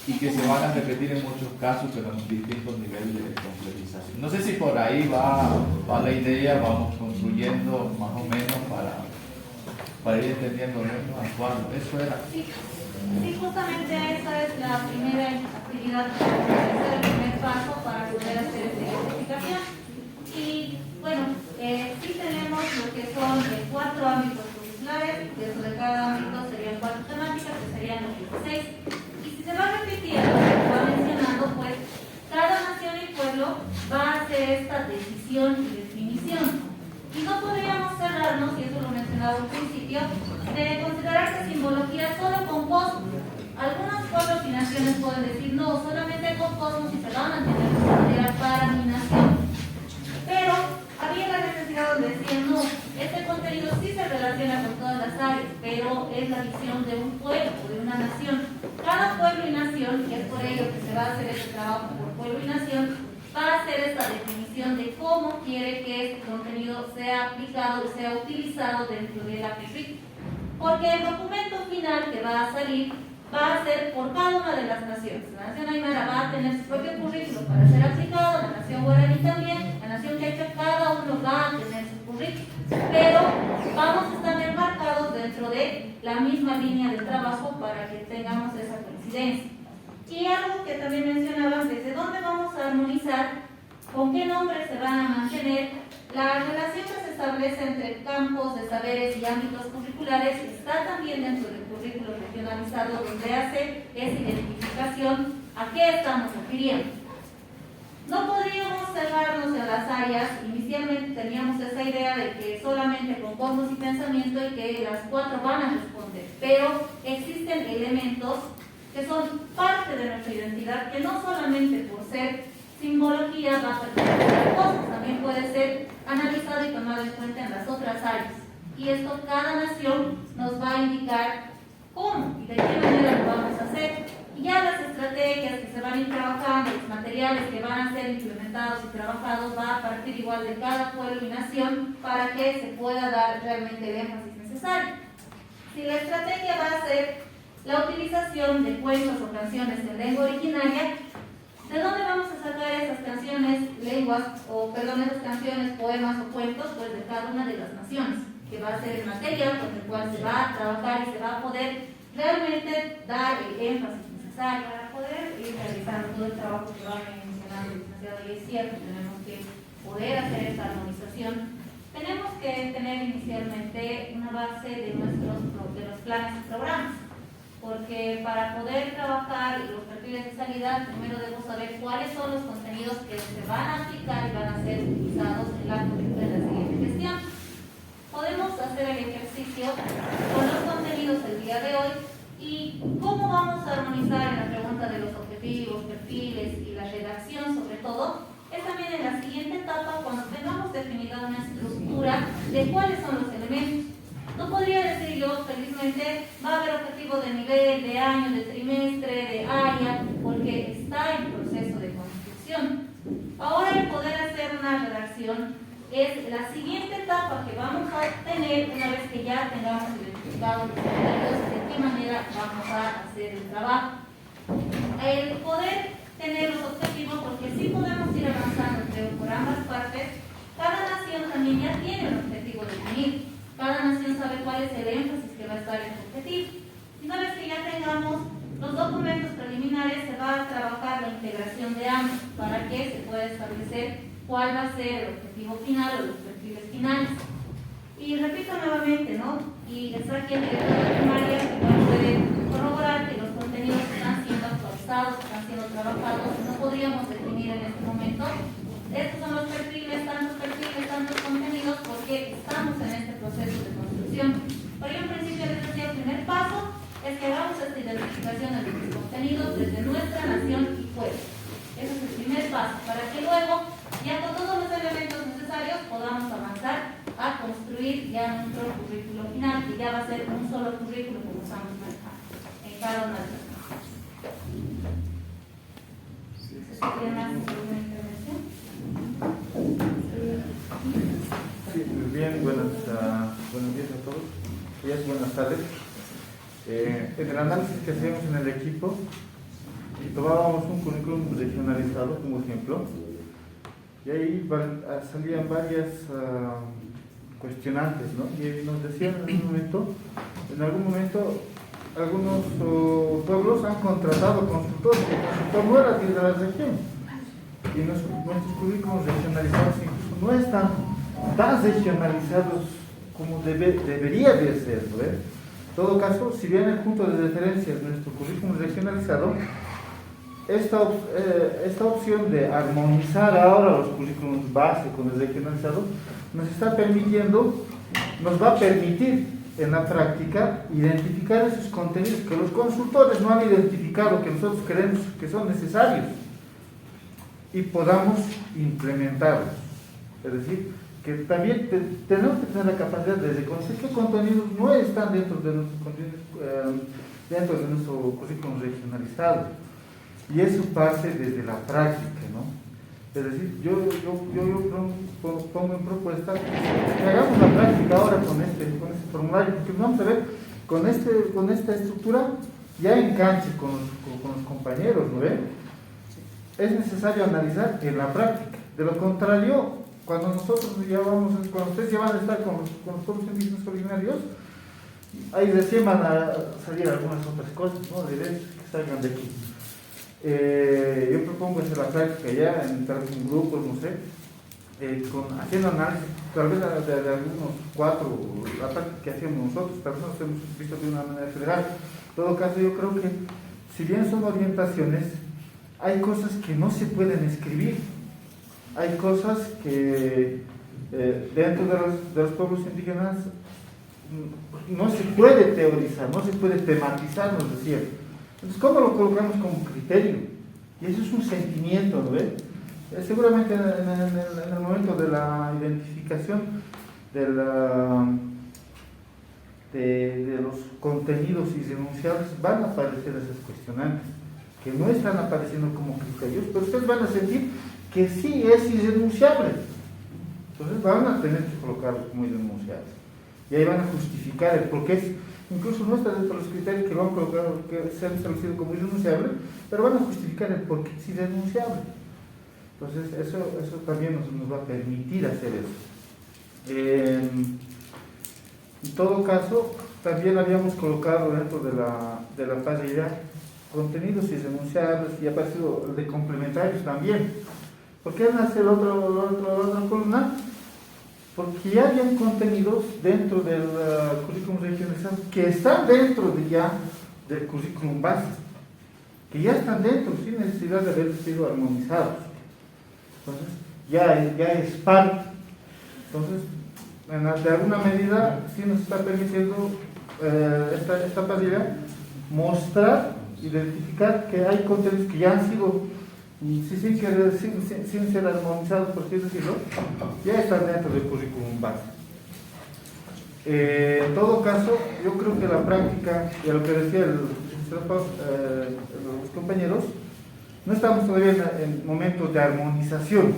S1: y que se van a repetir en muchos casos, pero en distintos niveles de completización. No sé si por ahí va la idea, vamos construyendo más o menos para ir entendiendo menos actuando. Eso era.
S11: Sí, justamente esa es la primera actividad, ese es el primer paso para poder hacer esta identificación. Y bueno, sí tenemos lo que son 4 ámbitos curriculares, dentro de cada ámbito serían 4 temáticas, que serían los 16. Se va repitiendo, se va mencionando, pues cada nación y pueblo va a hacer esta decisión y definición. Y no podríamos cerrarnos, y eso lo mencionaba al principio, de considerarse simbología solo con cosmos. Algunos pueblos y naciones pueden decir, no, solamente con cosmos y se van a tener que considerar para mi nación. Pero había la necesidad donde decían, no, este contenido sí se relaciona con todas las áreas, pero es la visión de un pueblo, de una nación. Cada pueblo y nación, y es por ello que se va a hacer este trabajo por pueblo y nación, va a hacer esta definición de cómo quiere que este contenido sea aplicado y sea utilizado dentro de la PEPIC. Porque el documento final que va a salir va a ser por cada una de las naciones. La nación aymara va a tener su propio currículo para ser aplicado, la nación guaraní también, la nación quechua, cada uno va a tener su currículo. Pero vamos a estar enmarcados dentro de la misma línea de trabajo para que tengamos esa coincidencia. Y algo que también mencionaban, desde dónde vamos a armonizar, con qué nombres se van a mantener, la relación que se establece entre campos de saberes y ámbitos curriculares está también dentro del currículo regionalizado, donde hace esa identificación a qué estamos refiriendo. No podríamos cerrarnos en las áreas. Inicialmente teníamos esa idea de que solamente con cosmos y pensamiento y que las 4 van a responder, pero existen elementos que son parte de nuestra identidad, que no solamente por ser simbología va a pertenecer al cosmos, también puede ser analizado y tomado en cuenta en las otras áreas. Y esto cada nación nos va a indicar cómo y de qué manera lo vamos a hacer. Y ya las estrategias que se van a ir trabajando, los materiales que van a ser implementados y trabajados, va a partir igual de cada pueblo y nación para que se pueda dar realmente el énfasis necesario. Si la estrategia va a ser la utilización de cuentos o canciones en lengua originaria, ¿de dónde vamos a sacar esas canciones, esas canciones, poemas o cuentos? Pues de cada una de las naciones, que va a ser el material con el cual se va a trabajar y se va a poder realmente dar el énfasis para poder ir realizando todo el trabajo que va mencionando el licenciado. Y es cierto, tenemos que poder hacer esta armonización. Tenemos que tener inicialmente una base de los planes y programas, porque para poder trabajar los perfiles de salida, primero debo saber cuáles son los contenidos que se van a aplicar y van a ser utilizados en la currícula de la siguiente gestión. Podemos hacer el ejercicio con los contenidos del día de hoy. ¿Y cómo vamos a armonizar en la pregunta de los objetivos, perfiles y la redacción sobre todo? Es también en la siguiente etapa cuando tengamos definida una estructura de cuáles son los elementos. No podría decir yo felizmente va a haber objetivo de nivel, de año, de trimestre, de área, porque está en proceso de Ahora el poder hacer una redacción es la siguiente etapa que vamos a tener una vez que ya tengamos identificados los objetivos, de qué manera vamos a hacer el trabajo. El poder tener los objetivos, porque sí podemos ir avanzando, creo, por ambas partes. Cada nación también ya tiene un objetivo definido. Cada nación sabe cuál es el énfasis que va a estar en su objetivo. Y una vez que ya tengamos los documentos preliminares, se va a trabajar la integración de ambos para que se pueda establecer cuál va a ser el objetivo final o los perfiles finales. Y repito nuevamente, ¿no? Y está aquí el director de primaria que puede corroborar que los contenidos están siendo actualizados, están siendo trabajados. No podríamos definir en este momento estos son los perfiles, tantos contenidos, porque estamos en este proceso de construcción. Por ello, en principio, les decía, el primer paso es que hagamos esta identificación de los contenidos desde nuestra nación y pueblo. Ese es el primer paso, para que luego, ya con todos los elementos necesarios, podamos avanzar a construir ya nuestro currículo final, que ya va a ser un solo currículo como estamos manejando en cada una de las naciones. ¿Tiene más alguna intervención?
S12: Sí, bien, buenos días a todos. Buenas tardes. En el análisis que hacíamos en el equipo, y tomábamos un currículum regionalizado como ejemplo, y ahí salían varias cuestionantes, ¿no? Y nos decían en algún momento, algunos pueblos han contratado consultores, que el consultor no era de la región. Y nuestros currículos regionalizados incluso no están tan regionalizados como debería de ser, ¿no? En todo caso, si bien el punto de referencia es nuestro currículum regionalizado, esta opción de armonizar ahora los currículums base con el regionalizado nos va a permitir en la práctica identificar esos contenidos que los consultores no han identificado, que nosotros creemos que son necesarios, y podamos implementarlos. Es decir, que también tenemos que tener la capacidad de reconocer qué contenidos no están dentro de nuestro currículum regionalizado, y eso pase desde la práctica, ¿no? Es decir, yo pongo en propuesta que hagamos la práctica ahora con este formulario, porque vamos a ver, con esta estructura ya en cancha con los compañeros, ¿no ven? Es necesario analizar en la práctica. De lo contrario, cuando ustedes ya van a estar con los pueblos indígenas originarios, ahí recién van a salir algunas otras cosas, ¿no? De que salgan de aquí. Yo propongo hacer la práctica ya, entrar en grupos, no sé, haciendo análisis, tal vez de algunos 4, la práctica que hacíamos nosotros, tal vez nos hemos visto de una manera general. En todo caso, yo creo que, si bien son orientaciones, hay cosas que no se pueden escribir, hay cosas que dentro de los pueblos indígenas no se puede teorizar, no se puede tematizar, nos decía. Entonces, ¿cómo lo colocamos como criterio? Y eso es un sentimiento, ¿no ve? Seguramente en el momento de la identificación de los contenidos irrenunciables van a aparecer esas cuestionantes, que no están apareciendo como criterios, pero ustedes van a sentir que sí es irrenunciable. Entonces van a tener que colocarlos como irrenunciables. Y ahí van a justificar el por qué incluso no está dentro de los criterios que lo han colocado, que se han establecido como irrenunciable, pero van a justificar el por qué es irrenunciable. Entonces eso también nos va a permitir hacer eso. En todo caso, también habíamos colocado dentro de la parrilla contenidos irrenunciables, y ha aparecido el de complementarios también. ¿Por qué nace la otra columna? Porque ya habían contenidos dentro del currículum regionalizado que están dentro del currículum base, que ya están dentro sin necesidad de haber sido armonizados. Entonces, ya es parte. Entonces, de alguna medida, sí nos está permitiendo esta parrilla mostrar, identificar que hay contenidos que ya han sido, sin ser armonizados, por así decirlo, ya están dentro del currículum base. En todo caso, yo creo que la práctica, y a lo que decía los compañeros, no estamos todavía en momentos de armonización.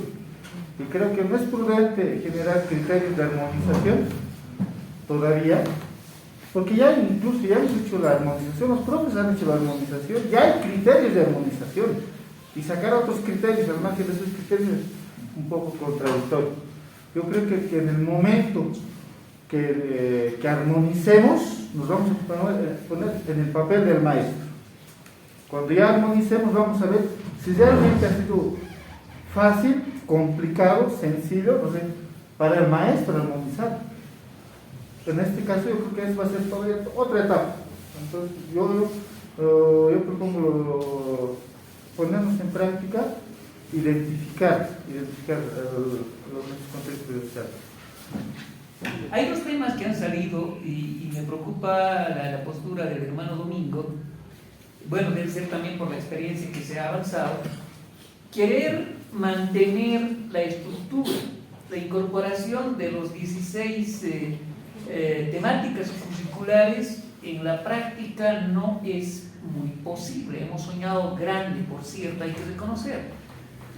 S12: Y creo que no es prudente generar criterios de armonización todavía, porque ya incluso ya hemos hecho la armonización, los profes han hecho la armonización, ya hay criterios de armonización, y sacar otros criterios al margen de esos criterios es un poco contradictorio. Yo creo que en el momento que armonicemos, nos vamos a poner en el papel del maestro. Cuando ya armonicemos, vamos a ver si realmente ha sido fácil, complicado, sencillo, no sé, para el maestro armonizar. En este caso, yo creo que eso va a ser todavía otra etapa. Entonces, yo propongo ponernos en práctica, identificar los contextos judiciales.
S4: Hay dos temas que han salido y me preocupa la postura del hermano Domingo. Bueno, debe ser también por la experiencia que se ha avanzado. Querer mantener la estructura, la incorporación de los 16 temáticas curriculares en la práctica no es muy posible. Hemos soñado grande, por cierto, hay que reconocer.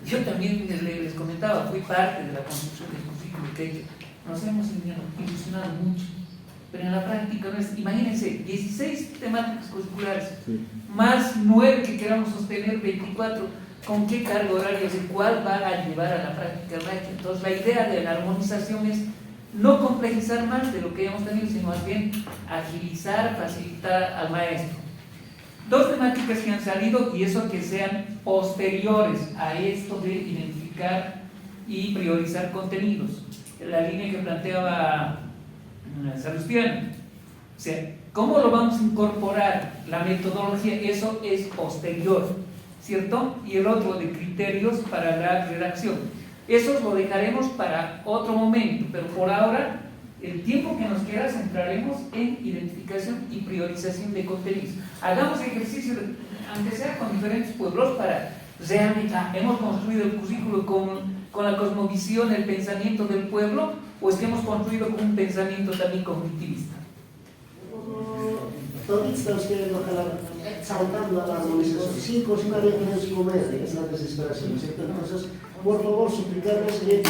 S4: Yo también les comentaba, fui parte de la construcción del currículo que nos hemos ilusionado mucho, pero en la práctica no es. Imagínense, 16 temáticas curriculares, sí, más 9 que queramos sostener, 24, ¿con qué carga horaria? ¿Cuál va a llevar a la práctica RACH? Entonces, la idea de la armonización es no complejizar más de lo que hemos tenido, sino más bien agilizar, facilitar al maestro. Dos temáticas que han salido, y eso que sean posteriores a esto de identificar y priorizar contenidos. La línea que planteaba Salustiano. O sea, ¿cómo lo vamos a incorporar? La metodología, eso es posterior, ¿cierto? Y el otro de criterios para la redacción. Eso lo dejaremos para otro momento, pero por ahora, el tiempo que nos queda centraremos en identificación y priorización de contenidos. Hagamos ejercicio, aunque sea con diferentes pueblos, para realmente, hemos construido el currículo con la cosmovisión, el pensamiento del pueblo, o es que hemos construido con un pensamiento también cognitivista.
S9: Todos estamos queriendo saltando a la armonización, sin cocinar en su comer, es la desesperación, ¿cierto? Entonces, por favor, suplicarles que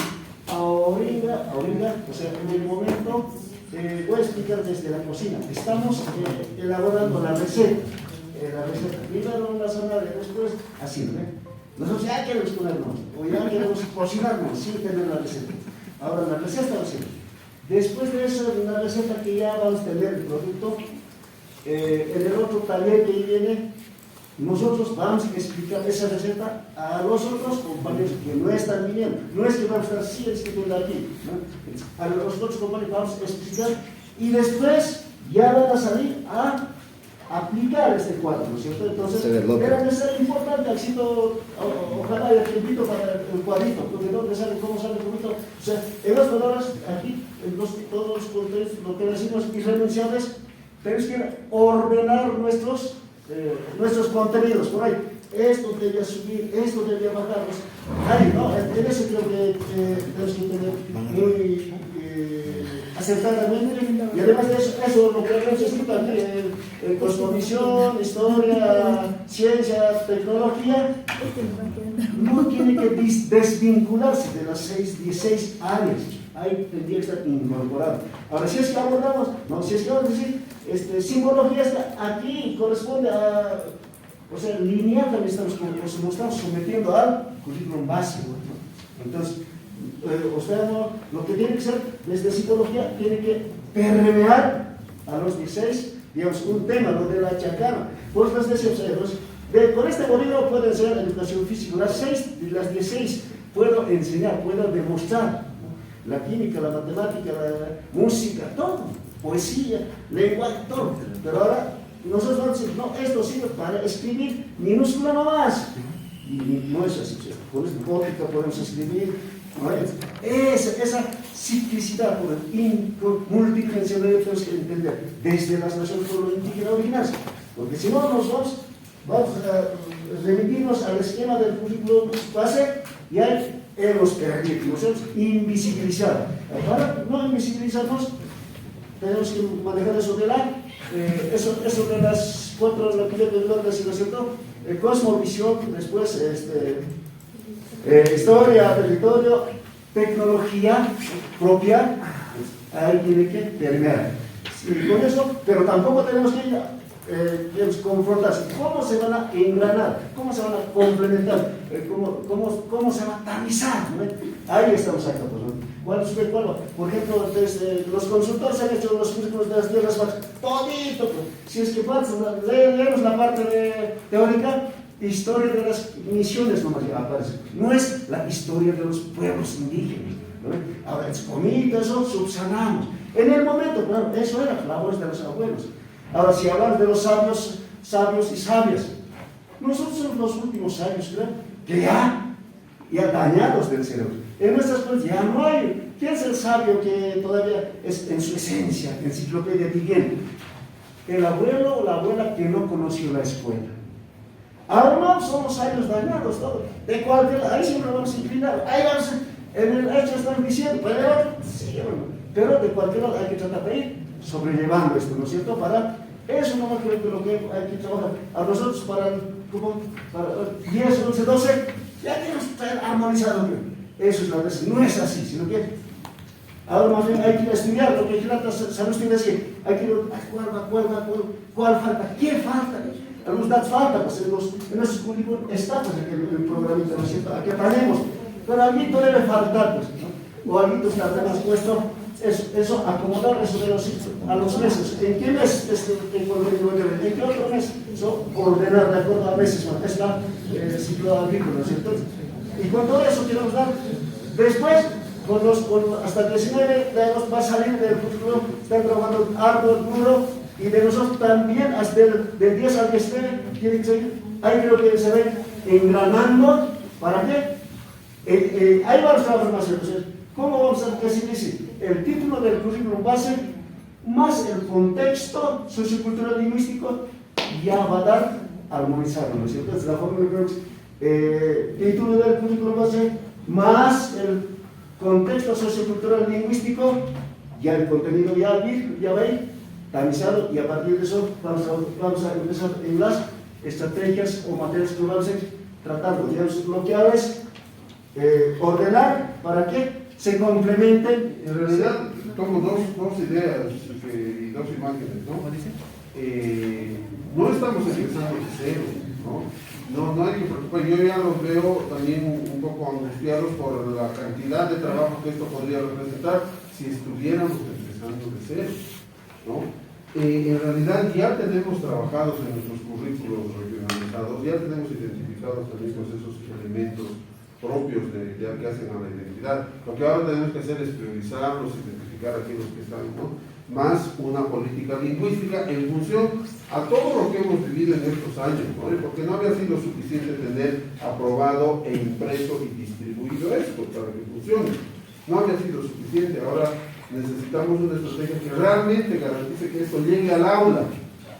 S9: ahorita, o sea, en el momento, voy a explicar desde la cocina. Estamos elaborando la receta. Primero la zanahoria, después así, ¿no? Nosotros ya queremos comernos, o ya queremos cocinarnos sin tener la receta. Ahora la receta va a ser. Después de eso, una receta que ya vamos a tener el producto, en el otro taller que viene, nosotros vamos a explicar esa receta a los otros compañeros que no están viniendo. No es que vamos a estar así escribiendo aquí, ¿no? A los otros compañeros vamos a explicar y después ya van a salir a aplicar este cuadro, ¿no es cierto? Entonces, era necesario importante, así ojalá yo te invito para el cuadrito, porque dónde sale, cómo sale el cuadrito. O sea, en las palabras, aquí, en todos los contextos, lo que decimos irrenunciables, tenemos que ordenar nuestros contenidos por ahí. Esto debía subir, esto debía bajar. Ahí, ¿no? En eso creo que tenemos que tener muy acertadamente. Y además de eso lo que hemos escrito aquí, cosmovisión, historia, ciencia, tecnología, no tiene que desvincularse de las 16 áreas. Ahí tendría que estar incorporado. Ahora, si es que abordamos, no, si es que vamos a decir, simbología está aquí, corresponde a, o sea, lineal también estamos sometiendo al currículum básico, ¿no? Entonces, o sea, no, lo que tiene que ser desde psicología tiene que permear a los 16, digamos, un tema, lo de la chacana. Pues las decimos, con este bolígrafo puede ser educación física, las 16 puedo enseñar, puedo demostrar, ¿no? La química, la matemática, la música, todo, poesía, lenguaje, todo. Pero ahora nosotros vamos a decir, no, esto sirve para escribir minúscula nomás. Y no es así, con esta gótica podemos escribir, ¿no? Esa ciclicidad, por multidimensionalidad tenemos que entender desde las naciones indígenas originales, porque si no nos vamos a remitirnos al esquema del currículo base y ahí hemos perdido, nos hemos invisibilizado. Para no invisibilizarnos, tenemos que manejar eso de las 4 de la piel de la cierto, cosmovisión, después historia, territorio, tecnología propia, ahí tiene que terminar. Y con eso, pero tampoco tenemos que confrontarse. ¿Cómo se van a engranar? ¿Cómo se van a complementar? ¿Cómo se va a tamizar? ¿No? Ahí estamos sacando. ¿Cuál? Por ejemplo, los consultores han hecho los currículos de las tierras bajas, todito. Si es que leemos la parte teórica, historia de las misiones nomás ya aparece. No es la historia de los pueblos indígenas. ¿No? Ahora, es comida, eso subsanamos. En el momento, claro, eso era labores de los abuelos. Ahora, si hablan de los sabios y sabias, nosotros somos los últimos sabios, creo, que ya dañados del cerebro. En nuestras cosas ya no hay. ¿Quién es el sabio que todavía es en su esencia, enciclopedia vigente? El abuelo o la abuela que no conoció la escuela. Ahora no, somos sabios dañados todos. De cualquier lado, ahí siempre vamos a inclinar. Ahí vamos, en el hecho están diciendo, pero de cualquier lado hay que tratar de ir sobrellevando esto, ¿no es cierto? Para eso no creo que lo que hay que trabajar. A nosotros para 10, 11, 12, ya tenemos que estar armonizado. Eso es la verdad, no es así, sino que ahora más bien hay que estudiar lo que saben ustedes que hay que ver cuál falta, qué falta. Algunos datos faltan, pues en nuestros currículos está pues, el programita, ¿no es cierto? Aquí tenemos, pero algo debe faltar, pues, ¿no? O algo está puesto. Eso, acomodar eso a los meses. ¿En qué mes ¿En qué otro mes? Eso, ordenar de acuerdo a meses. Es el ciclo agrícola, ¿no es cierto? Y con todo eso queremos dar. Después, hasta el 19 va a salir del futuro, están trabajando arduo, duro, y de nosotros también, hasta del 10 al 19, tiene que seguir. Ahí creo que se ve engranando. ¿Para qué? Hay varios trabajos más. ¿Cómo vamos a decir? El título del currículum base más el contexto sociocultural lingüístico ya va a dar armonizado, ¿no es cierto? Es la forma que título del currículum base más el contexto sociocultural lingüístico, ya el contenido ya va a ir tamizado, y a partir de eso vamos a empezar en las estrategias o materias que vamos a ir tratando. Ya lo que hago es ordenar para que se complementen.
S2: En realidad, tomo dos ideas y dos imágenes, ¿no? No estamos empezando de cero, ¿no? No hay que preocupar. Yo ya los veo también un poco angustiados por la cantidad de trabajo que esto podría representar si estuviéramos empezando de cero, ¿no? En realidad ya tenemos trabajados en nuestros currículos regionalizados, ya tenemos identificados también pues, esos elementos propios que hacen a la identidad. Lo que ahora tenemos que hacer es priorizarlos, identificar aquellos que están, ¿no? Más una política lingüística en función a todo lo que hemos vivido en estos años, ¿no? Porque no había sido suficiente tener aprobado e impreso y distribuido esto para que funcione. No había sido suficiente. Ahora necesitamos una estrategia que realmente garantice que esto llegue al aula,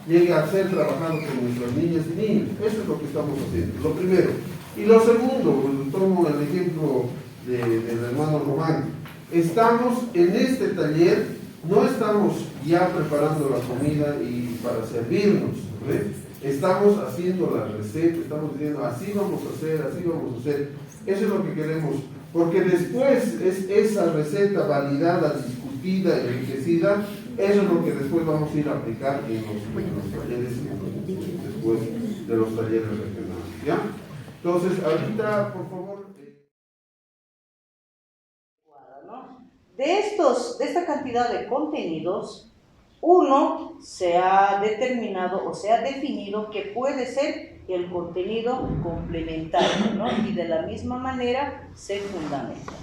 S2: llegue a ser trabajado con nuestras niñas y niños. Eso es lo que estamos haciendo, lo primero. Y lo segundo, pues, tomo el ejemplo del hermano Román. Estamos en este taller, no estamos ya preparando la comida y para servirnos, ¿ve? Estamos haciendo la receta, estamos diciendo así vamos a hacer, así vamos a hacer. Eso es lo que queremos, porque después es esa receta validada, discutida, enriquecida, eso es lo que después vamos a ir a aplicar en los talleres, después de los talleres regionales, ¿ya? Entonces, ahorita, por favor.
S6: De esta cantidad de contenidos, uno se ha determinado o se ha definido que puede ser el contenido complementario, ¿no? Y de la misma manera se fundamenta.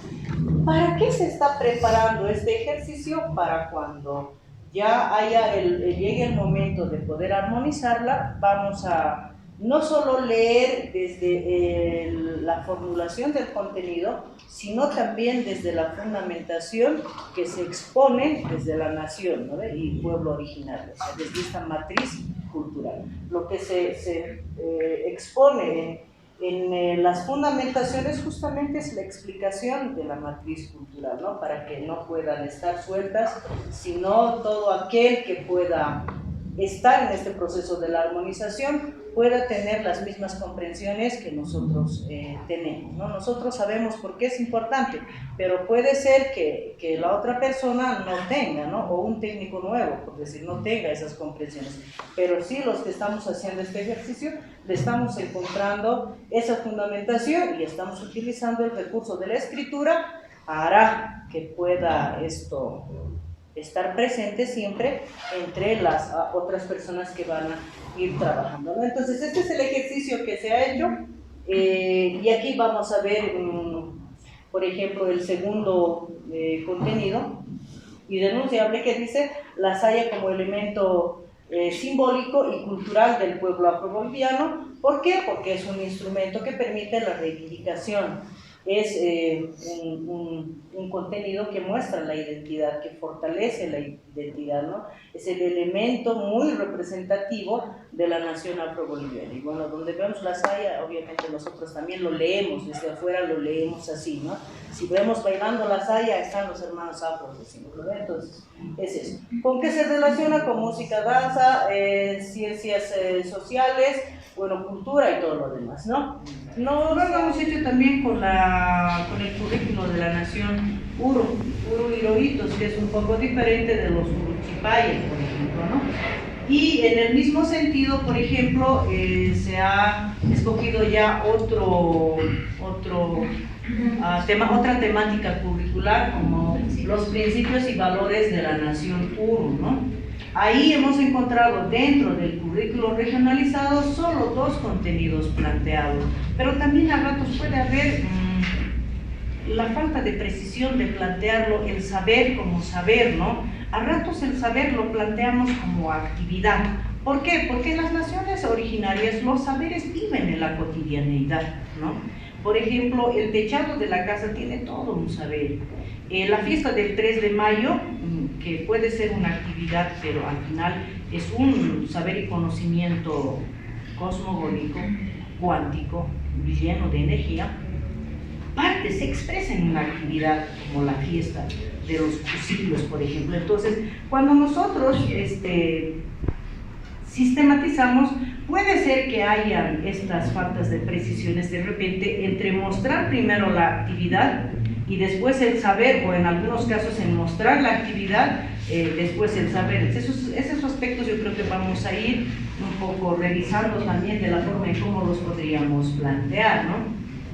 S6: ¿Para qué se está preparando este ejercicio? Para cuando ya llegue el momento de poder armonizarla, vamos a no solo leer desde la formulación del contenido, sino también desde la fundamentación que se expone desde la nación, ¿no? Y pueblo originario, o sea, desde esta matriz cultural. Lo que se expone en las fundamentaciones justamente es la explicación de la matriz cultural, ¿no? Para que no puedan estar sueltas, sino todo aquel que pueda
S13: estar en este proceso de la armonización, pueda tener las mismas comprensiones que nosotros tenemos, ¿no? Nosotros sabemos por qué es importante, pero puede ser que la otra persona no tenga, ¿no? O un técnico nuevo, por decir, no tenga esas comprensiones. Pero sí, los que estamos haciendo este ejercicio, le estamos encontrando esa fundamentación y estamos utilizando el recurso de la escritura, hará que pueda esto estar presente siempre entre las otras personas que van a ir trabajando, ¿no? Entonces, este es el ejercicio que se ha hecho, y aquí vamos a ver, por ejemplo, el segundo contenido indenunciable, que dice la saya como elemento simbólico y cultural del pueblo afroboliviano. ¿Por qué? Porque es un instrumento que permite la reivindicación. Es un contenido que muestra la identidad, que fortalece la identidad, ¿no? Es el elemento muy representativo de la nación afroboliviana. Y bueno, donde vemos la saya, obviamente nosotros también lo leemos, desde afuera lo leemos así, ¿no? Si vemos bailando la saya, están los hermanos afros, decimos, ¿no? Entonces, es eso. ¿Con qué se relaciona? Con música, danza, ciencias sociales, bueno, cultura y todo lo demás, ¿no? Lo hemos hecho también con el currículo de la nación Uru Iroitos, que es un poco diferente de los Uruchipayes, por ejemplo, ¿no? Y en el mismo sentido, por ejemplo, se ha escogido ya otra temática curricular, como los principios y valores de la nación Uru, ¿no? Ahí hemos encontrado dentro del currículo regionalizado solo 2 contenidos planteados, pero también a ratos puede haber la falta de precisión de plantearlo, el saber como saber, ¿no? A ratos el saber lo planteamos como actividad. ¿Por qué? Porque en las naciones originarias los saberes viven en la cotidianeidad, ¿no? Por ejemplo, el techado de la casa tiene todo un saber. La fiesta del 3 de mayo, que puede ser una actividad, pero al final es un saber y conocimiento cosmogónico, cuántico, lleno de energía, parte se expresa en una actividad como la fiesta de los fusiles, por ejemplo. Entonces, cuando nosotros sistematizamos, puede ser que hayan estas faltas de precisiones de repente entre mostrar primero la actividad y después el saber, o en algunos casos en mostrar la actividad, después el saber. Esos aspectos yo creo que vamos a ir un poco revisando también de la forma en cómo los podríamos plantear, ¿no?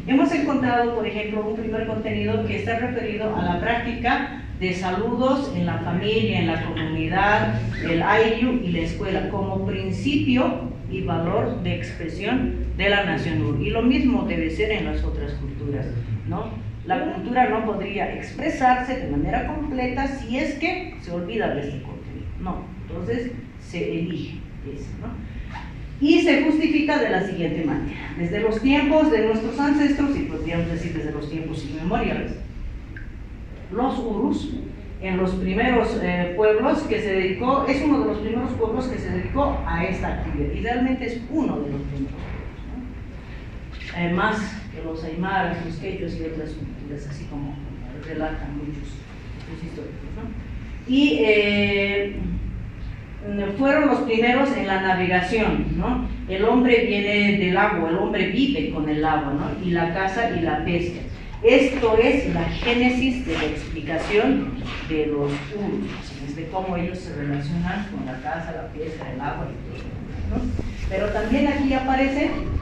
S13: Hemos encontrado, por ejemplo, un primer contenido que está referido a la práctica de saludos en la familia, en la comunidad, el AIRU y la escuela, como principio y valor de expresión de la nación Uru. Y lo mismo debe ser en las otras culturas, ¿no? La cultura no podría expresarse de manera completa si es que se olvida de este contenido. No, entonces se elige eso, ¿no? Y se justifica de la siguiente manera. Desde los tiempos de nuestros ancestros, y podríamos decir desde los tiempos inmemoriales, los Urus, en los primeros pueblos que se dedicó, es uno de los primeros pueblos que se dedicó a esta actividad, y realmente es uno de los primeros pueblos, ¿no? Más que los aymaras, los quechos y otras culturas, así como relatan muchos históricos, ¿no? Y fueron los primeros en la navegación, ¿no? El hombre viene del agua, el hombre vive con el agua, ¿no? Y la caza y la pesca. Esto es la génesis de la explicación de los Urus, de cómo ellos se relacionan con la caza, la pesca, el agua y todo, ¿no? Pero también aquí aparecen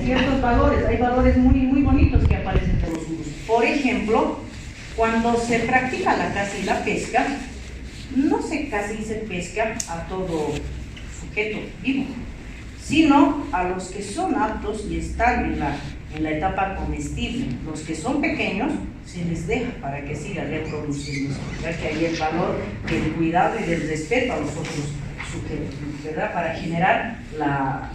S13: ciertos valores, hay valores muy, muy bonitos que aparecen de los Urus. Por ejemplo, cuando se practica la caza y la pesca, no se caza y se pesca a todo sujeto vivo, sino a los que son aptos y están en la etapa comestible. Los que son pequeños se les deja para que sigan reproduciéndose, ya que hay el valor del cuidado y del respeto a los otros sujetos, ¿verdad? Para generar la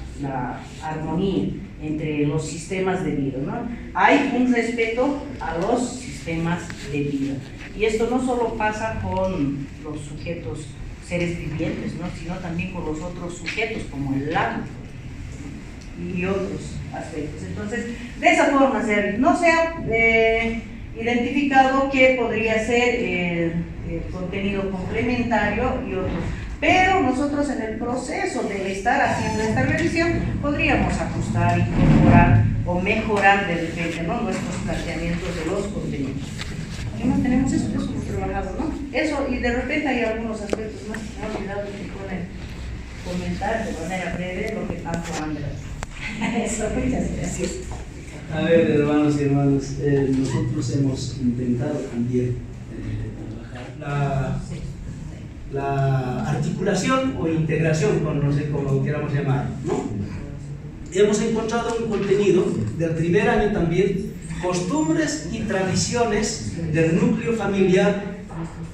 S13: armonía entre los sistemas de vida, ¿no? Hay un respeto a los sistemas de vida. Y esto no solo pasa con los sujetos, seres vivientes, ¿no? Sino también con los otros sujetos, como el lago y otros aspectos. Entonces, de esa forma no se ha identificado qué podría ser el contenido complementario y otros. Pero nosotros en el proceso de estar haciendo esta revisión podríamos ajustar, incorporar o mejorar de repente, ¿no?, nuestros planteamientos de los contenidos. ¿Qué más tenemos? Eso hemos trabajado, ¿no? Eso, y de repente hay algunos aspectos más que me he olvidado que pueden comentar de manera breve lo que tanto Andrés. Eso, muchas gracias.
S3: A ver, hermanos y hermanas, nosotros hemos intentado también trabajar la articulación o integración, no sé cómo queramos llamar, ¿no? Hemos encontrado un contenido del primer año también, costumbres y tradiciones del núcleo familiar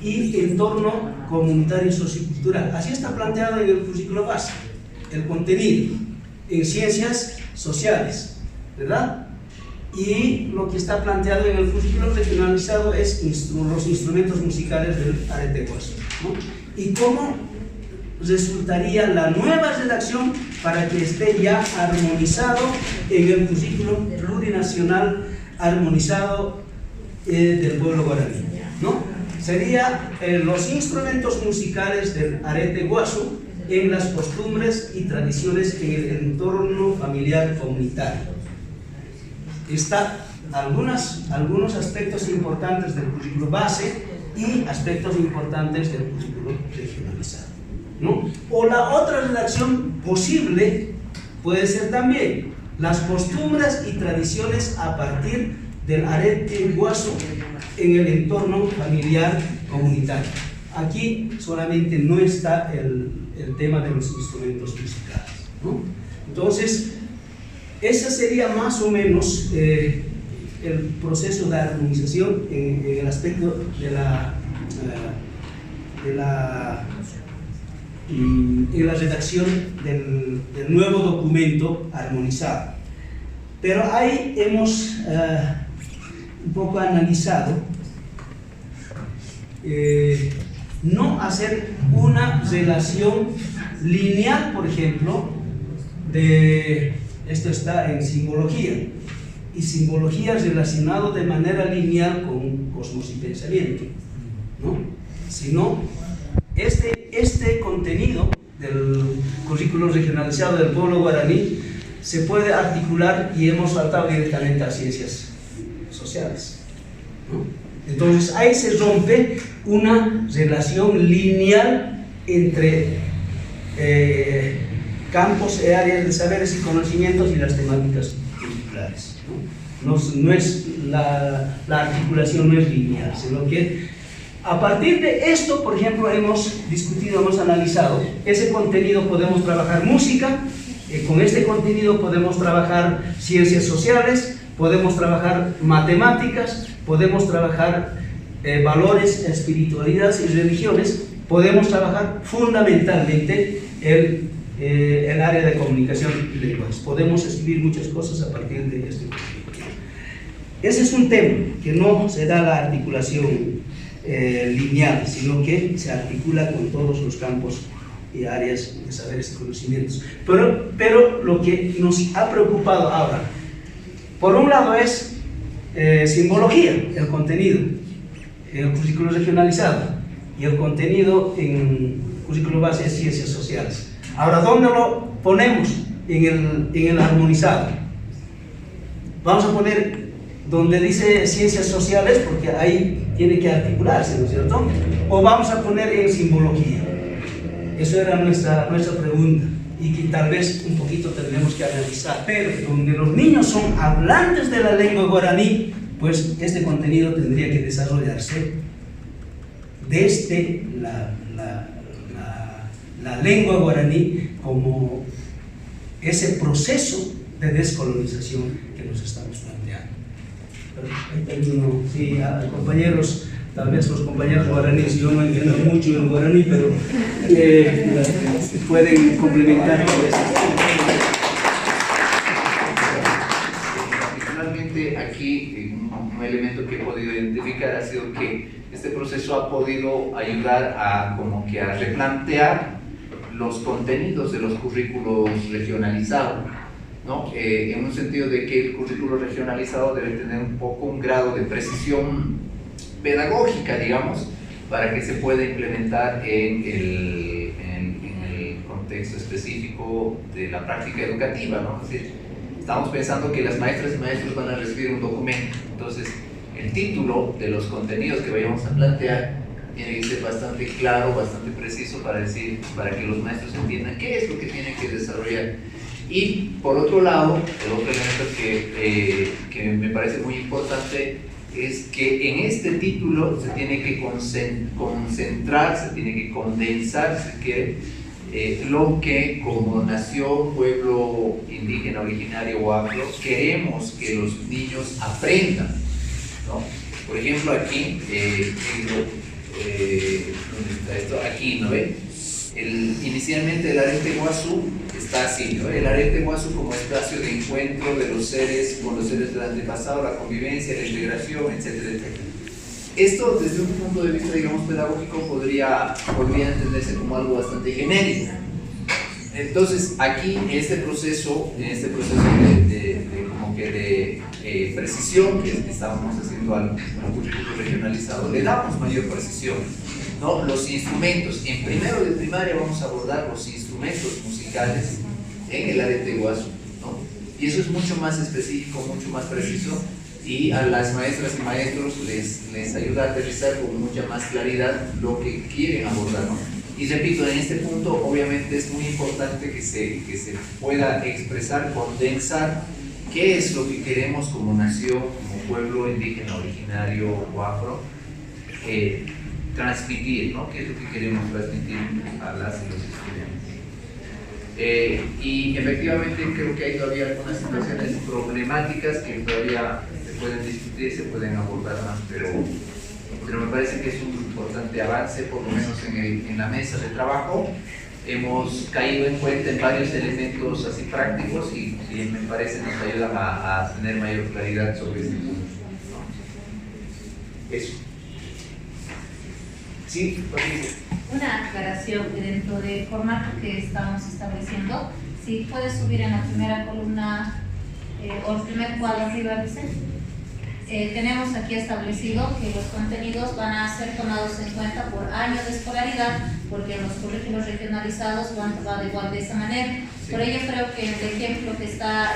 S3: y entorno comunitario y sociocultural. Así está planteado en el currículo base, el contenido en ciencias sociales, ¿verdad? Y lo que está planteado en el currículo regionalizado es los instrumentos musicales del arete guaso, ¿no? Y cómo resultaría la nueva redacción para que esté ya armonizado en el currículo plurinacional armonizado del pueblo guaraní, ¿no? Sería los instrumentos musicales del arete guaso en las costumbres y tradiciones en el entorno familiar comunitario. Está algunos aspectos importantes del currículo base y aspectos importantes del currículo regionalizado, ¿no? O la otra redacción posible puede ser también las costumbres y tradiciones a partir del arete guaso en el entorno familiar comunitario. Aquí solamente no está el tema de los instrumentos musicales, ¿no? Entonces, ese sería más o menos el proceso de armonización en el aspecto de en la redacción del nuevo documento armonizado. Pero ahí hemos un poco analizado no hacer una relación lineal, por ejemplo, esto está en simbología, y simbología relacionado de manera lineal con cosmos y pensamiento, ¿no? Sino este contenido del currículo regionalizado del pueblo guaraní se puede articular, y hemos saltado directamente a ciencias sociales, ¿no? Entonces ahí se rompe una relación lineal entre campos y áreas de saberes y conocimientos y las temáticas curriculares, ¿no? No es la articulación no es lineal, sino que a partir de esto, por ejemplo, hemos discutido, hemos analizado ese contenido. Podemos trabajar música, con este contenido podemos trabajar ciencias sociales, podemos trabajar matemáticas, podemos trabajar valores, espiritualidades y religiones, podemos trabajar fundamentalmente el área de comunicación y lenguajes. Podemos escribir muchas cosas a partir de este contenido. Ese es un tema que no se da la articulación lineal, sino que se articula con todos los campos y áreas de saberes y conocimientos. Pero lo que nos ha preocupado ahora, por un lado, es simbología, el contenido, el currículo regionalizado, y el contenido en currículo base de ciencias sociales. Ahora, ¿dónde lo ponemos en el armonizado? Vamos a poner donde dice ciencias sociales, porque ahí tiene que articularse, ¿no es cierto? O vamos a poner en simbología. Eso era nuestra pregunta, y que tal vez un poquito tendremos que analizar. Pero donde los niños son hablantes de la lengua guaraní, pues este contenido tendría que desarrollarse desde la lengua guaraní como ese proceso de descolonización que nos estamos planteando. Sí, compañeros, tal vez los compañeros guaraníes, yo no entiendo mucho en guaraní, pero pueden complementar con eso.
S1: Finalmente, aquí un elemento que he podido identificar ha sido que este proceso ha podido ayudar a replantear los contenidos de los currículos regionalizados, ¿no? En un sentido de que el currículo regionalizado debe tener un grado de precisión pedagógica, digamos, para que se pueda implementar en contexto específico de la práctica educativa, ¿no? Es decir, estamos pensando que las maestras y maestros van a recibir un documento, entonces el título de los contenidos que vayamos a plantear tiene que ser bastante claro, bastante preciso para que los maestros entiendan qué es lo que tienen que desarrollar. Y por otro lado, el otro elemento que me parece muy importante es que en este título se tiene que concentrar, se tiene que condensar, si se quiere, lo que como nación, pueblo indígena, originario o afro, queremos que los niños aprendan, ¿no? Por ejemplo, aquí, ¿dónde está esto? Aquí, ¿no ve? Inicialmente el Arete Guazú está así, ¿no? El Arete Guazú como espacio de encuentro de los seres con los seres del antepasado, la convivencia, la integración, etcétera, etcétera. Esto desde un punto de vista, digamos, pedagógico podría entenderse como algo bastante genérico. Entonces, aquí en este proceso de precisión que estábamos haciendo al currículo regionalizado, le damos mayor precisión, ¿no? Los instrumentos, en primero de primaria vamos a abordar los instrumentos musicales en el Arete Guazú, ¿no? Y eso es mucho más específico, mucho más preciso, y a las maestras y maestros les ayuda a aterrizar con mucha más claridad lo que quieren abordar, ¿no? Y repito, en este punto obviamente es muy importante que se pueda expresar, condensar qué es lo que queremos como nación, como pueblo indígena, originario o afro, transmitir, ¿no? ¿Qué es lo que queremos transmitir a las y los estudiantes? Y efectivamente creo que hay todavía algunas situaciones problemáticas que todavía se pueden discutir, se pueden abordar más, pero me parece que es un importante avance, por lo menos en la mesa de trabajo. Hemos caído en cuenta en varios elementos así prácticos y me parece nos ayudan a tener mayor claridad sobre este punto, ¿no? Eso. Sí, Patricia.
S11: Una aclaración dentro del formato que estamos estableciendo. Si puedes subir en la primera columna o el primer cuadro arriba, Vicente. Tenemos aquí establecido que los contenidos van a ser tomados en cuenta por año de escolaridad, porque en los currículos regionalizados va igual de esa manera. Sí. Por ello creo que el ejemplo que está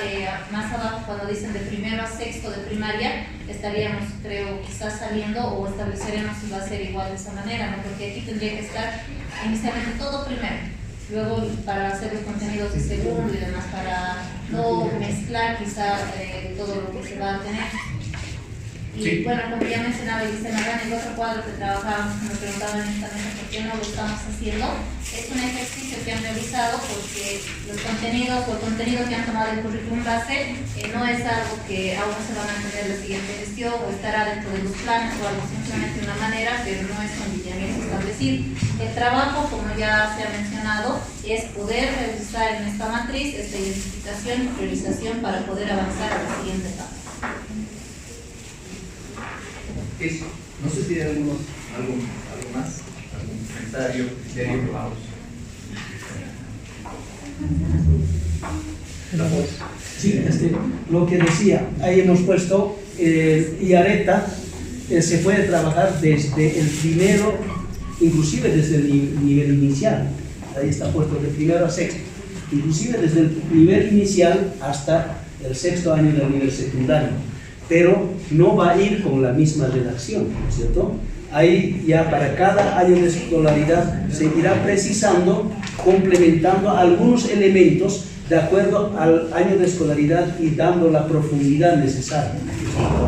S11: más abajo, cuando dicen de primero a sexto de primaria, estaríamos, creo, quizás saliendo o estableceremos si va a ser igual de esa manera, ¿no? Porque aquí tendría que estar inicialmente todo primero, luego para hacer los contenidos de segundo y demás, para no mezclar quizá todo lo que se va a tener. Y sí. Bueno, como ya mencionaba Elisena, en el otro cuadro que trabajábamos, que me preguntaban en esta mesa por qué no lo estamos haciendo, es un ejercicio que han realizado porque los contenidos o el contenido que han tomado el currículum base no es algo que aún se van a tener la siguiente gestión o estará dentro de los planes o algo, simplemente una manera, pero no es un lineamiento establecido. El trabajo, como ya se ha mencionado, es poder realizar en esta matriz esta identificación y priorización para poder avanzar a la siguiente etapa.
S1: Eso. No sé si hay algo más, algún comentario, criterio, vamos.
S3: Sí, lo que decía, ahí hemos puesto IARETA, se puede trabajar desde el primero, inclusive desde el nivel inicial, ahí está puesto de primero a sexto, inclusive desde el nivel inicial hasta el sexto año del nivel secundario. Pero no va a ir con la misma redacción, ¿no es cierto? Ahí ya para cada año de escolaridad se irá precisando, complementando algunos elementos de acuerdo al año de escolaridad y dando la profundidad necesaria.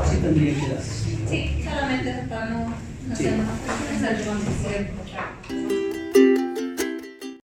S3: Así tendría que darse.
S11: Sí, solamente para no hacer más.